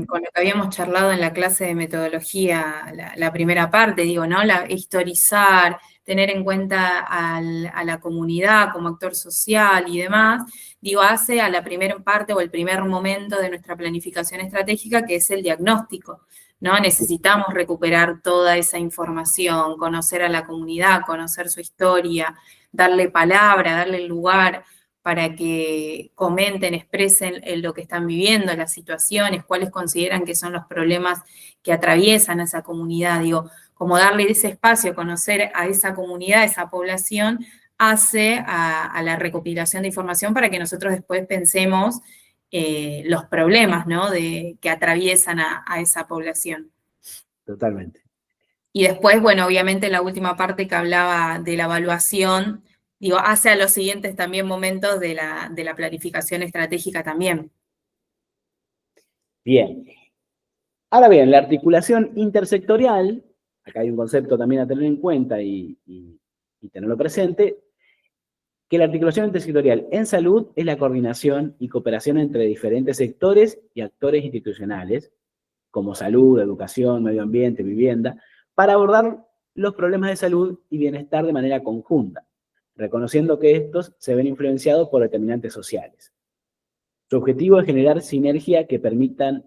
con lo que habíamos charlado en la clase de metodología, la primera parte, digo, ¿no? Historizar, tener en cuenta a la comunidad como actor social y demás, digo, hace a la primera parte o el primer momento de nuestra planificación estratégica, que es el diagnóstico, ¿no? Necesitamos recuperar toda esa información, conocer a la comunidad, conocer su historia, darle palabra, darle lugar para que comenten, expresen lo que están viviendo, las situaciones, cuáles consideran que son los problemas que atraviesan a esa comunidad. Digo, como darle ese espacio, conocer a esa comunidad, a esa población, hace a la recopilación de información para que nosotros después pensemos los problemas, ¿no? que atraviesan a esa población. Totalmente. Y después, bueno, obviamente la última parte que hablaba de la evaluación, hace a los siguientes también momentos de la planificación estratégica también. Bien. Ahora bien, la articulación intersectorial, acá hay un concepto también a tener en cuenta y tenerlo presente, que la articulación intersectorial en salud es la coordinación y cooperación entre diferentes sectores y actores institucionales, como salud, educación, medio ambiente, vivienda, para abordar los problemas de salud y bienestar de manera conjunta, reconociendo que estos se ven influenciados por determinantes sociales. Su objetivo es generar sinergia que permitan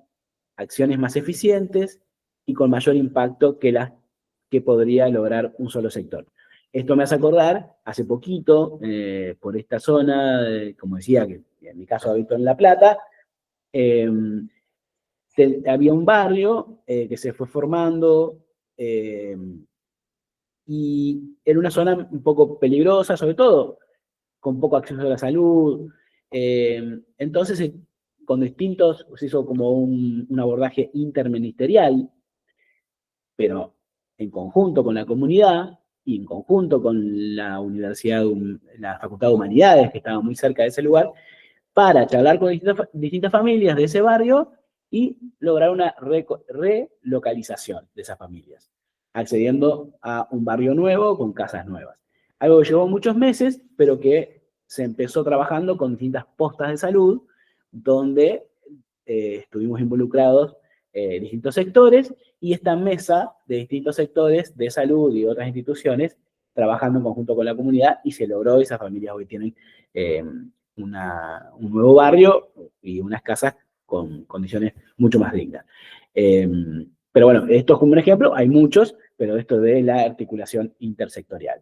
acciones más eficientes y con mayor impacto que las que podría lograr un solo sector. Esto me hace acordar, hace poquito, por esta zona, como decía, que en mi caso habito en La Plata, había un barrio que se fue formando y en una zona un poco peligrosa, sobre todo, con poco acceso a la salud. Entonces, con distintos, se hizo como un abordaje interministerial, pero en conjunto con la comunidad y en conjunto con la universidad, la Facultad de Humanidades, que estaba muy cerca de ese lugar, para charlar con distintas familias de ese barrio y lograr una relocalización de esas familias, accediendo a un barrio nuevo con casas nuevas. Algo que llevó muchos meses, pero que se empezó trabajando con distintas postas de salud, donde estuvimos involucrados distintos sectores, y esta mesa de distintos sectores de salud y otras instituciones trabajando en conjunto con la comunidad, y se logró. Esas familias hoy tienen un nuevo barrio y unas casas con condiciones mucho más dignas. Pero bueno, esto es como un ejemplo, hay muchos, pero esto de la articulación intersectorial.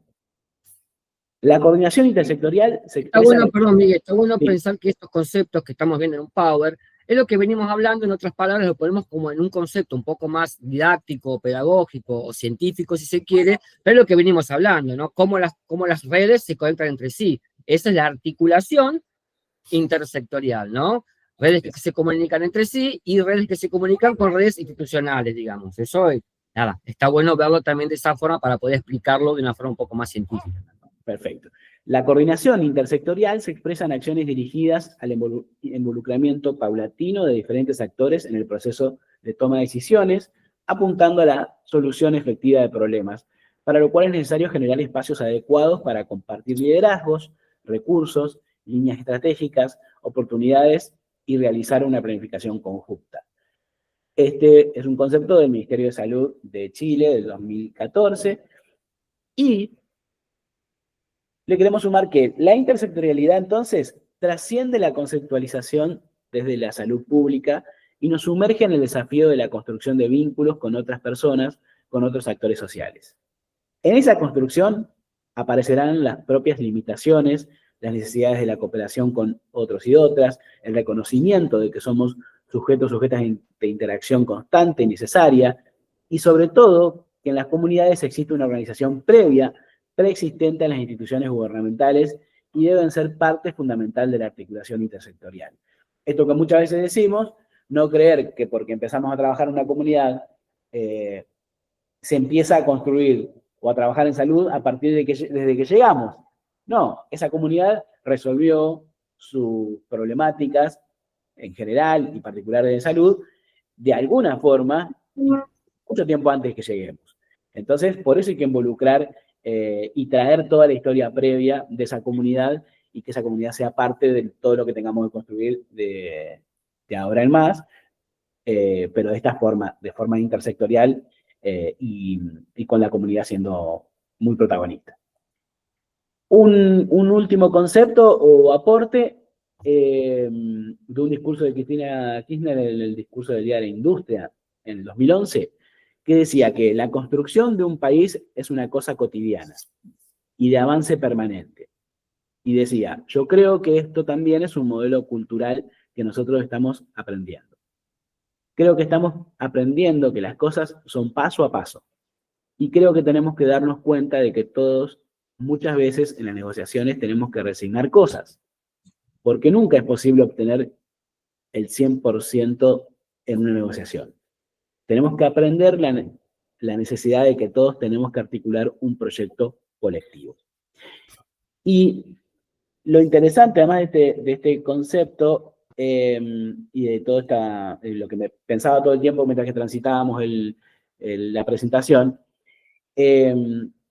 La coordinación intersectorial se expresa... Está bueno, perdón, Miguel, está bueno Sí. pensar que estos conceptos que estamos viendo en un Power es lo que venimos hablando, en otras palabras, lo ponemos como en un concepto un poco más didáctico, pedagógico o científico, si se quiere, pero es lo que venimos hablando, ¿no? Cómo las redes se conectan entre sí. Esa es la articulación intersectorial, ¿no? Redes que se comunican entre sí y redes que se comunican con redes institucionales, digamos. Eso, nada, está bueno verlo también de esa forma para poder explicarlo de una forma un poco más científica. Perfecto. La coordinación intersectorial se expresa en acciones dirigidas al involucramiento paulatino de diferentes actores en el proceso de toma de decisiones, apuntando a la solución efectiva de problemas, para lo cual es necesario generar espacios adecuados para compartir liderazgos, recursos, líneas estratégicas, oportunidades y realizar una planificación conjunta. Este es un concepto del Ministerio de Salud de Chile del 2014, y le queremos sumar que la intersectorialidad, entonces, trasciende la conceptualización desde la salud pública y nos sumerge en el desafío de la construcción de vínculos con otras personas, con otros actores sociales. En esa construcción aparecerán las propias limitaciones, las necesidades de la cooperación con otros y otras, el reconocimiento de que somos sujetas de interacción constante y necesaria, y sobre todo que en las comunidades existe una organización preexistente a las instituciones gubernamentales, y deben ser parte fundamental de la articulación intersectorial. Esto que muchas veces decimos, no creer que porque empezamos a trabajar en una comunidad se empieza a construir o a trabajar en salud a partir desde que llegamos. No, esa comunidad resolvió sus problemáticas en general y particulares de salud de alguna forma mucho tiempo antes que lleguemos. Entonces, por eso hay que involucrar y traer toda la historia previa de esa comunidad, y que esa comunidad sea parte de todo lo que tengamos que construir de ahora en más, pero de esta forma, de forma intersectorial y con la comunidad siendo muy protagonista. Un último concepto o aporte de un discurso de Cristina Kirchner en el discurso del Día de la Industria en el 2011, que decía que la construcción de un país es una cosa cotidiana y de avance permanente. Y decía, yo creo que esto también es un modelo cultural que nosotros estamos aprendiendo. Creo que estamos aprendiendo que las cosas son paso a paso. Y creo que tenemos que darnos cuenta de que todos, muchas veces en las negociaciones, tenemos que resignar cosas. Porque nunca es posible obtener el 100% en una negociación. Tenemos que aprender la necesidad de que todos tenemos que articular un proyecto colectivo. Y lo interesante, además de este concepto, y de todo lo que me pensaba todo el tiempo mientras que transitábamos la presentación,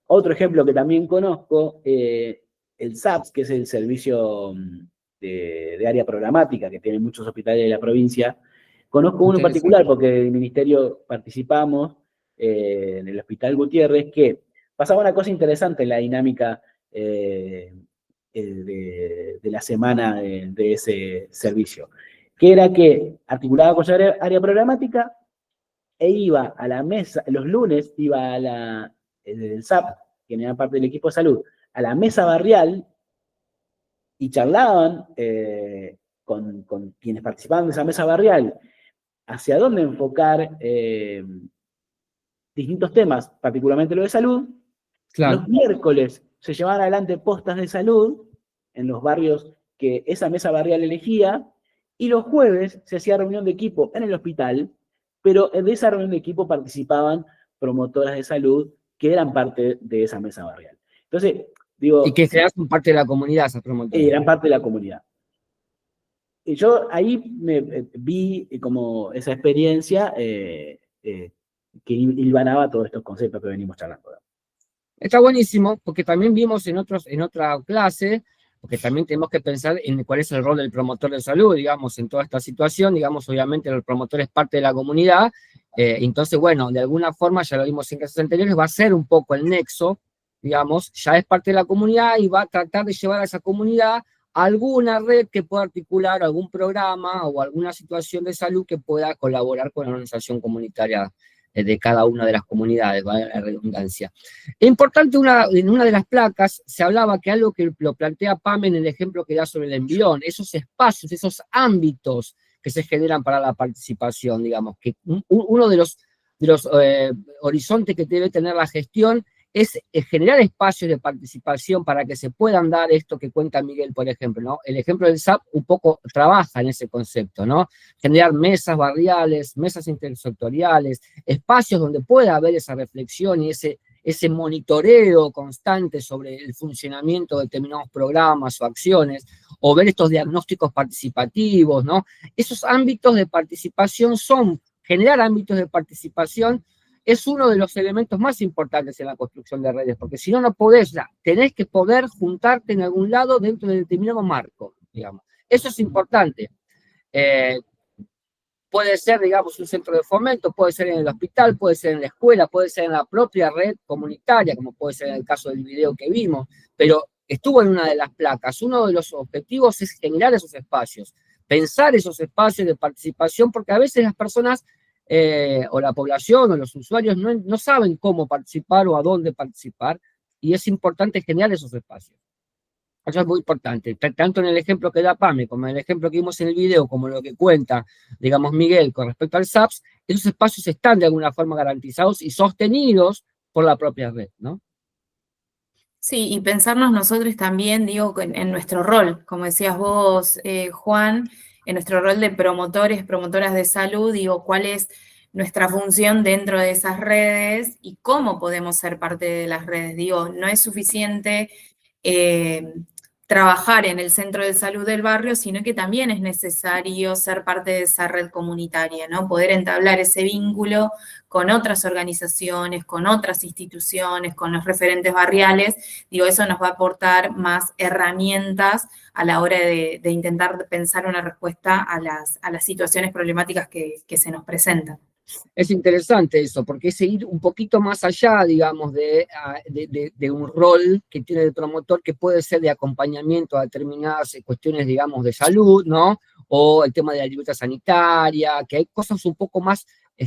otro ejemplo que también conozco, el SAPS, que es el servicio de área programática que tienen muchos hospitales de la provincia. Conozco uno en particular porque del ministerio participamos en el Hospital Gutiérrez, que pasaba una cosa interesante en la dinámica de la semana de ese servicio, que era que articulaba con área programática e iba a la mesa, los lunes iba el SAP, que era parte del equipo de salud, a la mesa barrial y charlaban con quienes participaban de esa mesa barrial hacia dónde enfocar distintos temas, particularmente lo de salud. Claro. Los miércoles se llevaban adelante postas de salud en los barrios que esa mesa barrial elegía, y los jueves se hacía reunión de equipo en el hospital, pero de esa reunión de equipo participaban promotoras de salud que eran parte de esa mesa barrial. Entonces, digo... Y que son parte de la comunidad esas promotoras. Eran parte de la comunidad. Y yo ahí vi como esa experiencia que hilvanaba todos estos conceptos que venimos charlando. Está buenísimo, porque también vimos en otra clase, porque también tenemos que pensar en cuál es el rol del promotor de salud, digamos, en toda esta situación. Digamos, obviamente el promotor es parte de la comunidad, entonces, bueno, de alguna forma, ya lo vimos en clases anteriores, va a ser un poco el nexo, digamos, ya es parte de la comunidad y va a tratar de llevar a esa comunidad a alguna red que pueda articular algún programa o alguna situación de salud que pueda colaborar con la organización comunitaria de cada una de las comunidades, va la redundancia. Es importante, en una de las placas se hablaba que algo que lo plantea Pame en el ejemplo que da sobre el envión, esos espacios, esos ámbitos que se generan para la participación, digamos, que uno de los horizontes que debe tener la gestión es generar espacios de participación para que se puedan dar esto que cuenta Miguel, por ejemplo, ¿no? El ejemplo del SAP un poco trabaja en ese concepto, ¿no? Generar mesas barriales, mesas intersectoriales, espacios donde pueda haber esa reflexión y ese monitoreo constante sobre el funcionamiento de determinados programas o acciones, o ver estos diagnósticos participativos, ¿no? Esos ámbitos de participación generar ámbitos de participación es uno de los elementos más importantes en la construcción de redes, porque si no, no podés, tenés que poder juntarte en algún lado dentro de determinado marco, digamos. Eso es importante. Puede ser, digamos, un centro de fomento, puede ser en el hospital, puede ser en la escuela, puede ser en la propia red comunitaria, como puede ser en el caso del video que vimos, pero estuvo en una de las placas. Uno de los objetivos es generar esos espacios, pensar esos espacios de participación, porque a veces las personas o la población o los usuarios no saben cómo participar o a dónde participar, y es importante generar esos espacios. Eso es muy importante, tanto en el ejemplo que da Pame, como en el ejemplo que vimos en el video, como lo que cuenta, digamos, Miguel con respecto al SAPS, esos espacios están de alguna forma garantizados y sostenidos por la propia red, ¿no? Sí, y pensarnos nosotros también, digo, en nuestro rol, como decías vos, Juan, en nuestro rol de promotores, promotoras de salud, digo, cuál es nuestra función dentro de esas redes y cómo podemos ser parte de las redes. Digo, no es suficiente trabajar en el centro de salud del barrio, sino que también es necesario ser parte de esa red comunitaria, ¿no? Poder entablar ese vínculo con otras organizaciones, con otras instituciones, con los referentes barriales. Digo, eso nos va a aportar más herramientas a la hora de intentar pensar una respuesta a las situaciones problemáticas que se nos presentan. Es interesante eso, porque es ir un poquito más allá, digamos, de un rol que tiene el promotor, que puede ser de acompañamiento a determinadas cuestiones, digamos, de salud, ¿no? O el tema de la libertad sanitaria, que hay cosas un poco más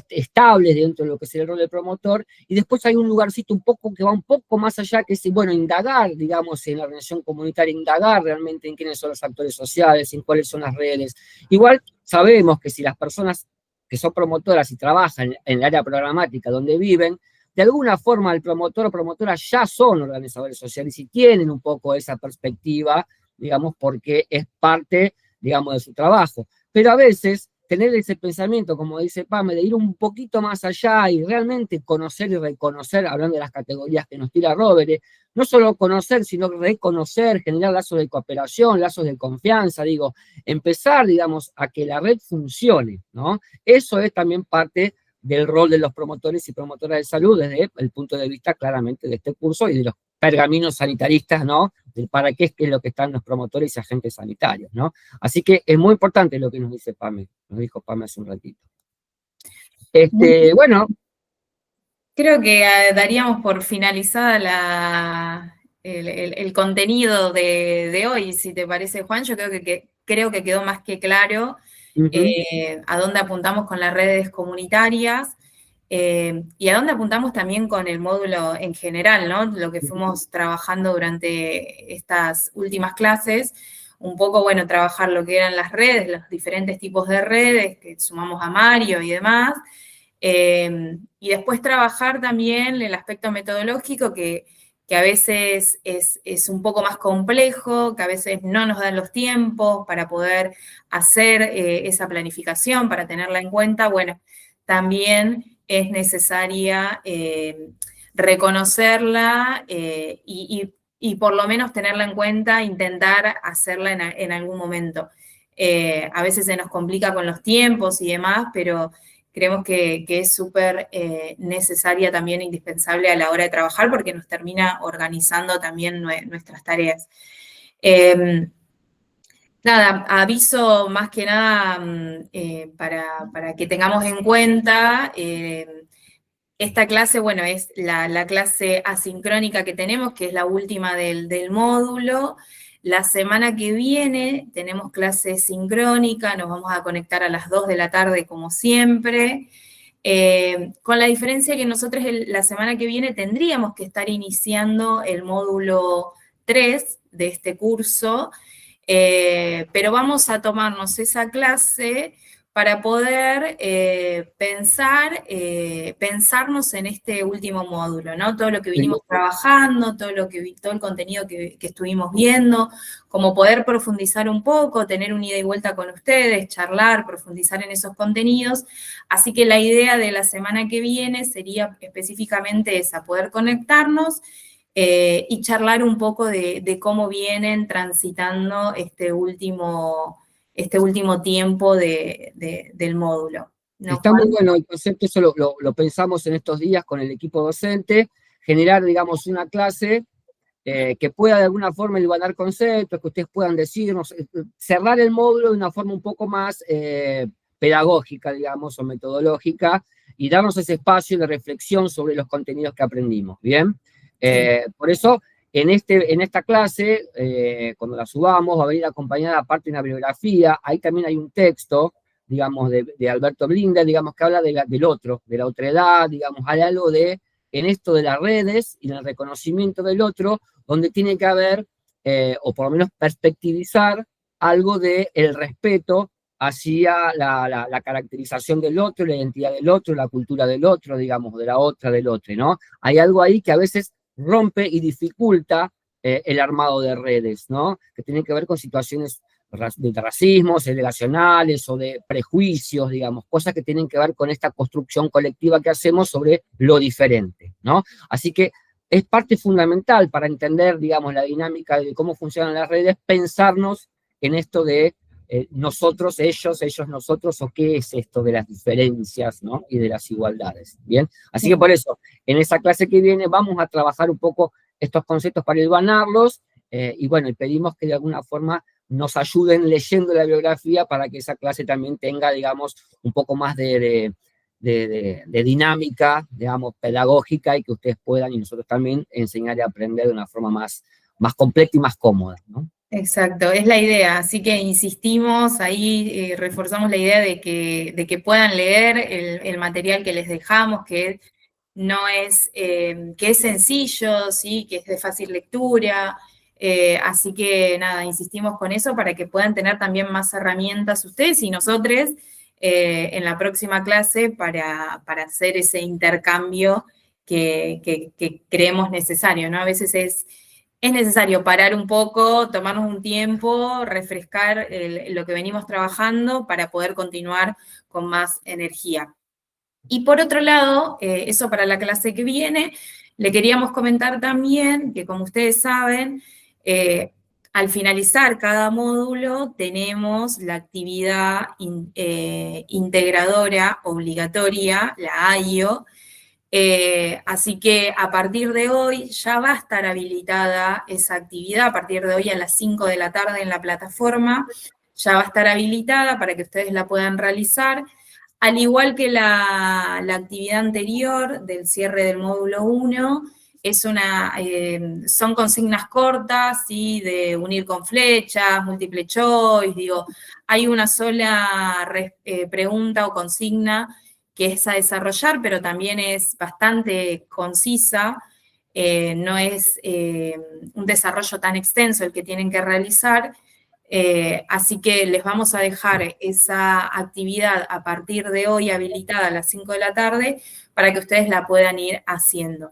estables dentro de lo que es el rol del promotor, y después hay un lugarcito un poco que va un poco más allá, que es, bueno, indagar, digamos, en la organización comunitaria, indagar realmente en quiénes son los actores sociales, en cuáles son las redes. Igual sabemos que si las personas que son promotoras y trabajan en el área programática donde viven, de alguna forma el promotor o promotora ya son organizadores sociales y tienen un poco esa perspectiva, digamos, porque es parte, digamos, de su trabajo. Pero a veces tener ese pensamiento, como dice Pame, de ir un poquito más allá y realmente conocer y reconocer, hablando de las categorías que nos tira Robert, no solo conocer, sino reconocer, generar lazos de cooperación, lazos de confianza, digo, empezar, digamos, a que la red funcione, ¿no? Eso es también parte del rol de los promotores y promotoras de salud desde el punto de vista claramente de este curso y de los pergaminos sanitaristas, ¿no? Del para qué es lo que están los promotores y agentes sanitarios, ¿no? Así que es muy importante lo que nos dice Pame, nos dijo Pame hace un ratito. Bueno. Creo que daríamos por finalizada el contenido de hoy, si te parece, Juan. Yo creo que quedó más que claro a dónde apuntamos con las redes comunitarias y a dónde apuntamos también con el módulo en general, ¿no? Lo que fuimos trabajando durante estas últimas clases, un poco, bueno, trabajar lo que eran las redes, los diferentes tipos de redes, que sumamos a Mario y demás, y después trabajar también el aspecto metodológico que a veces es un poco más complejo, que a veces no nos dan los tiempos para poder hacer esa planificación, para tenerla en cuenta. Bueno, también es necesaria reconocerla y por lo menos tenerla en cuenta, intentar hacerla en algún momento. A veces se nos complica con los tiempos y demás, pero creemos que es súper necesaria también, indispensable a la hora de trabajar, porque nos termina organizando también nuestras tareas. Nada, aviso más que nada para que tengamos en cuenta, esta clase, bueno, es la clase asincrónica que tenemos, que es la última del módulo. La semana que viene tenemos clase sincrónica, nos vamos a conectar a las 2 de la tarde como siempre, con la diferencia que nosotros la semana que viene tendríamos que estar iniciando el módulo 3 de este curso, pero vamos a tomarnos esa clase para poder pensarnos en este último módulo, ¿no? Todo lo que vinimos trabajando, todo el contenido que estuvimos viendo, como poder profundizar un poco, tener una ida y vuelta con ustedes, charlar, profundizar en esos contenidos. Así que la idea de la semana que viene sería específicamente esa, poder conectarnos y charlar un poco de cómo vienen transitando este último tiempo del módulo, ¿no, Está Juan? muy bueno el concepto, eso lo pensamos en estos días con el equipo docente, generar, digamos, una clase que pueda de alguna forma hilvanar conceptos, que ustedes puedan decirnos, cerrar el módulo de una forma un poco más pedagógica, digamos, o metodológica, y darnos ese espacio de reflexión sobre los contenidos que aprendimos, ¿bien? Por eso, en esta clase, cuando la subamos, va a venir acompañada aparte de una bibliografía. Ahí también hay un texto, digamos, de Alberto Blinder, digamos, que habla del otro, de la otredad, digamos, hay algo en esto de las redes y en el reconocimiento del otro, donde tiene que haber, o por lo menos perspectivizar, algo del respeto hacia la caracterización del otro, la identidad del otro, la cultura del otro, digamos, de la otra, del otro, ¿no? Hay algo ahí que a veces rompe y dificulta el armado de redes, ¿no? Que tienen que ver con situaciones de racismo, segregacionales o de prejuicios, digamos, cosas que tienen que ver con esta construcción colectiva que hacemos sobre lo diferente, ¿no? Así que es parte fundamental para entender, digamos, la dinámica de cómo funcionan las redes, pensarnos en esto de nosotros, ellos, nosotros, o qué es esto de las diferencias, ¿no? Y de las igualdades, ¿bien? Así que por eso, en esa clase que viene vamos a trabajar un poco estos conceptos para hilvanarlos, y bueno, y pedimos que de alguna forma nos ayuden leyendo la bibliografía para que esa clase también tenga, digamos, un poco más de dinámica, digamos, pedagógica, y que ustedes puedan, y nosotros también, enseñar y aprender de una forma más completa y más cómoda, ¿no? Exacto, es la idea, así que insistimos ahí, reforzamos la idea de que puedan leer el material que les dejamos, que no es, que es sencillo, ¿sí? Que es de fácil lectura, así que nada, insistimos con eso para que puedan tener también más herramientas ustedes y nosotros en la próxima clase para hacer ese intercambio que creemos necesario, ¿no? A veces es es necesario parar un poco, tomarnos un tiempo, refrescar lo que venimos trabajando para poder continuar con más energía. Y por otro lado, eso para la clase que viene, le queríamos comentar también que, como ustedes saben, al finalizar cada módulo tenemos la actividad integradora obligatoria, la AIO. Así que a partir de hoy ya va a estar habilitada esa actividad, a partir de hoy a las 5 de la tarde en la plataforma, ya va a estar habilitada para que ustedes la puedan realizar. Al igual que la actividad anterior del cierre del módulo 1, son consignas cortas, ¿sí? De unir con flechas, múltiple choice, digo, hay una sola pregunta o consigna que es a desarrollar, pero también es bastante concisa, no es un desarrollo tan extenso el que tienen que realizar. Así que les vamos a dejar esa actividad a partir de hoy habilitada a las 5 de la tarde para que ustedes la puedan ir haciendo.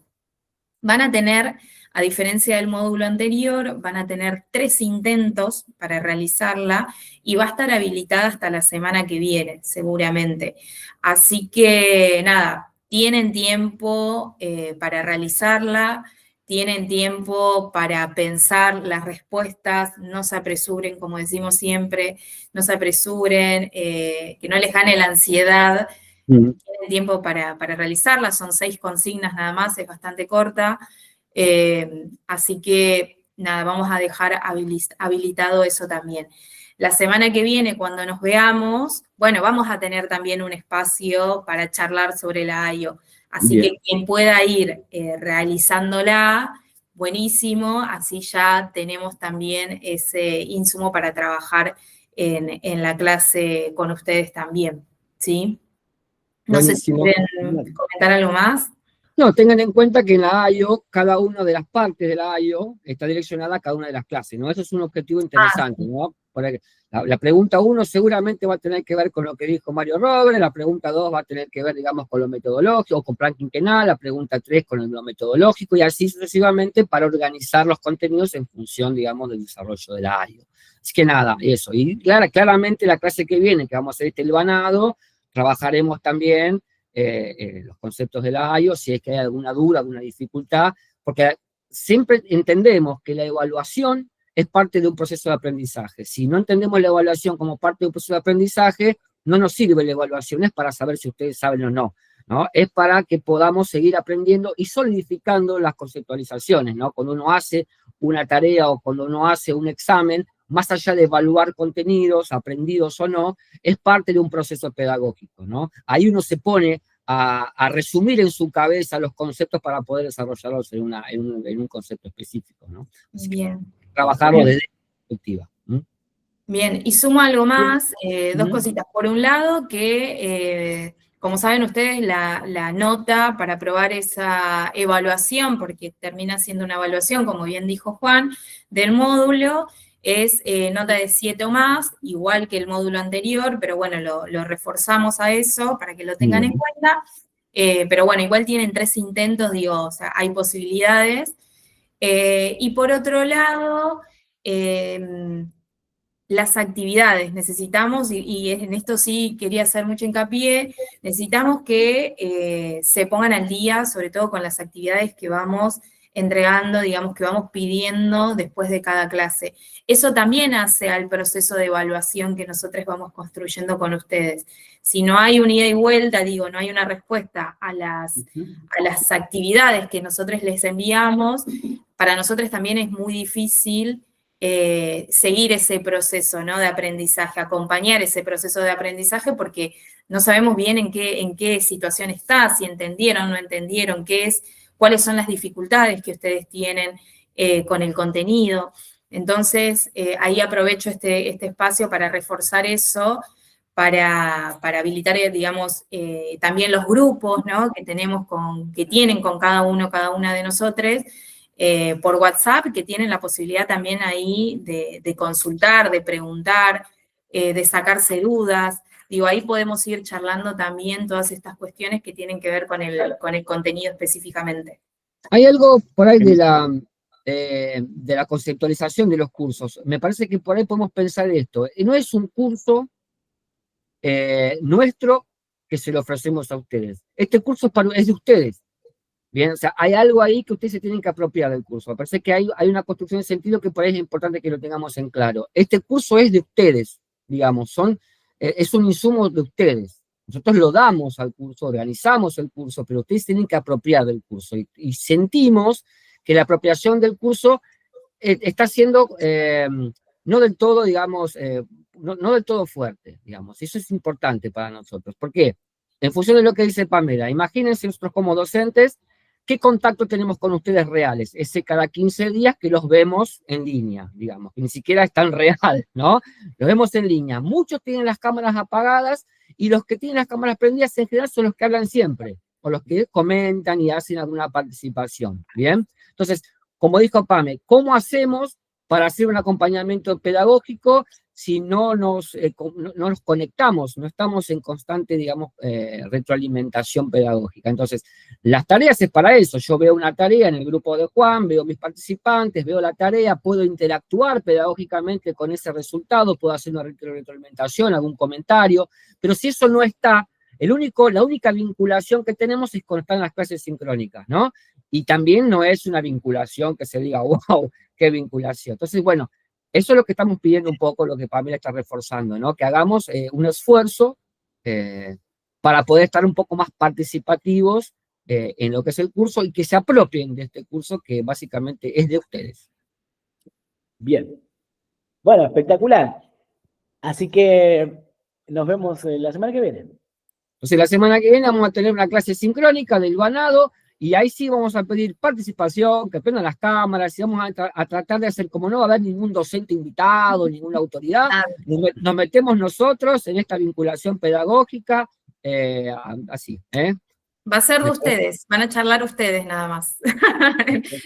Van a tener, a diferencia del módulo anterior, van a tener 3 intentos para realizarla y va a estar habilitada hasta la semana que viene, seguramente. Así que, nada, tienen tiempo para realizarla, tienen tiempo para pensar las respuestas, no se apresuren, como decimos siempre, no se apresuren, que no les gane la ansiedad. Tienen tiempo para realizarlas, son 6 consignas nada más, es bastante corta. Así que, nada, vamos a dejar habilitado eso también. La semana que viene, cuando nos veamos, bueno, vamos a tener también un espacio para charlar sobre la AIO. Así que quien pueda ir realizándola, buenísimo, así ya tenemos también ese insumo para trabajar en la clase con ustedes también, ¿sí? No sé si quieren comentar algo más. No, tengan en cuenta que en la AIO, cada una de las partes de la AIO está direccionada a cada una de las clases, ¿no? Eso es un objetivo interesante, ¿no? Porque la pregunta 1 seguramente va a tener que ver con lo que dijo Mario Robles, la pregunta 2 va a tener que ver, digamos, con lo metodológico, o con plan quinquenal, la pregunta 3 con lo metodológico, y así sucesivamente para organizar los contenidos en función, digamos, del desarrollo de la AIO. Así que nada, eso. Y claramente la clase que viene, que vamos a hacer este hilvanado, trabajaremos también los conceptos de la AIO, si es que hay alguna duda, alguna dificultad, porque siempre entendemos que la evaluación es parte de un proceso de aprendizaje. Si no entendemos la evaluación como parte de un proceso de aprendizaje, no nos sirve la evaluación, es para saber si ustedes saben o no, ¿no? Es para que podamos seguir aprendiendo y solidificando las conceptualizaciones, ¿no? Cuando uno hace una tarea o cuando uno hace un examen, más allá de evaluar contenidos, aprendidos o no, es parte de un proceso pedagógico, ¿no? Ahí uno se pone a resumir en su cabeza los conceptos para poder desarrollarlos en un concepto específico, ¿no? Así Bien. que trabajarlo desde la perspectiva. Bien, y sumo algo más, 2 cositas. Por un lado, que como saben ustedes, la nota para aprobar esa evaluación, porque termina siendo una evaluación, como bien dijo Juan, del módulo, es nota de 7 o más, igual que el módulo anterior, pero bueno, lo reforzamos a eso para que lo tengan en cuenta. Pero bueno, igual tienen 3 intentos, digo, o sea, hay posibilidades. Y por otro lado, las actividades, necesitamos, y en esto sí quería hacer mucho hincapié, necesitamos que se pongan al día, sobre todo con las actividades que vamos entregando, digamos, que vamos pidiendo después de cada clase. Eso también hace al proceso de evaluación que nosotros vamos construyendo con ustedes. Si no hay un ida y vuelta, digo, no hay una respuesta a las actividades que nosotros les enviamos, para nosotros también es muy difícil seguir ese proceso, ¿no? De aprendizaje, acompañar ese proceso de aprendizaje, porque no sabemos bien en qué situación está, si entendieron, no entendieron, cuáles son las dificultades que ustedes tienen con el contenido. Entonces, ahí aprovecho este espacio para reforzar eso, para habilitar, digamos, también los grupos, ¿no? que tienen con cada una de nosotros, por WhatsApp, que tienen la posibilidad también ahí de consultar, de preguntar, de sacarse dudas. Digo, ahí podemos ir charlando también todas estas cuestiones que tienen que ver con el contenido específicamente. Hay algo por ahí de la conceptualización de los cursos. Me parece que por ahí podemos pensar esto. No es un curso nuestro que se lo ofrecemos a ustedes. Este curso es de ustedes. Bien, o sea, hay algo ahí que ustedes se tienen que apropiar del curso. Me parece que hay una construcción de sentido que por ahí es importante que lo tengamos en claro. Este curso es de ustedes, digamos, es un insumo de ustedes. Nosotros lo damos al curso, organizamos el curso, pero ustedes tienen que apropiar del curso. Y sentimos que la apropiación del curso está siendo no del todo, digamos, no del todo fuerte, digamos. Eso es importante para nosotros. ¿Por qué? En función de lo que dice Pamela, imagínense nosotros como docentes, ¿qué contacto tenemos con ustedes reales? Ese cada 15 días que los vemos en línea, digamos, que ni siquiera es tan real, ¿no? Los vemos en línea. Muchos tienen las cámaras apagadas y los que tienen las cámaras prendidas en general son los que hablan siempre, o los que comentan y hacen alguna participación, ¿bien? Entonces, como dijo Pame, ¿cómo hacemos para hacer un acompañamiento pedagógico si no nos conectamos, no estamos en constante, digamos, retroalimentación pedagógica? Entonces, las tareas es para eso. Yo veo una tarea en el grupo de Juan, veo mis participantes, veo la tarea, puedo interactuar pedagógicamente con ese resultado, puedo hacer una retroalimentación, algún comentario, pero si eso no está, la única vinculación que tenemos es cuando están las clases sincrónicas, ¿no? Y también no es una vinculación que se diga, wow, qué vinculación. Entonces, bueno, eso es lo que estamos pidiendo un poco, lo que Pamela está reforzando, ¿no? Que hagamos un esfuerzo para poder estar un poco más participativos en lo que es el curso y que se apropien de este curso que básicamente es de ustedes. Bien. Bueno, espectacular. Así que nos vemos la semana que viene. Entonces, la semana que viene vamos a tener una clase sincrónica del hilvanado. Y ahí sí vamos a pedir participación, que prendan las cámaras, y vamos a tratar de hacer, como no va a haber ningún docente invitado, ninguna autoridad, nos metemos nosotros en esta vinculación pedagógica, así. Va a ser de ustedes, van a charlar ustedes nada más.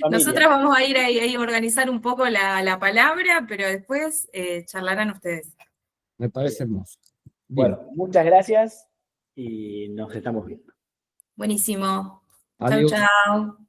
Nosotras vamos a ir ahí a organizar un poco la palabra, pero después charlarán ustedes. Me parece hermoso. Bien. Bueno, muchas gracias y nos estamos viendo. Buenísimo. Adiós. Chau, chau.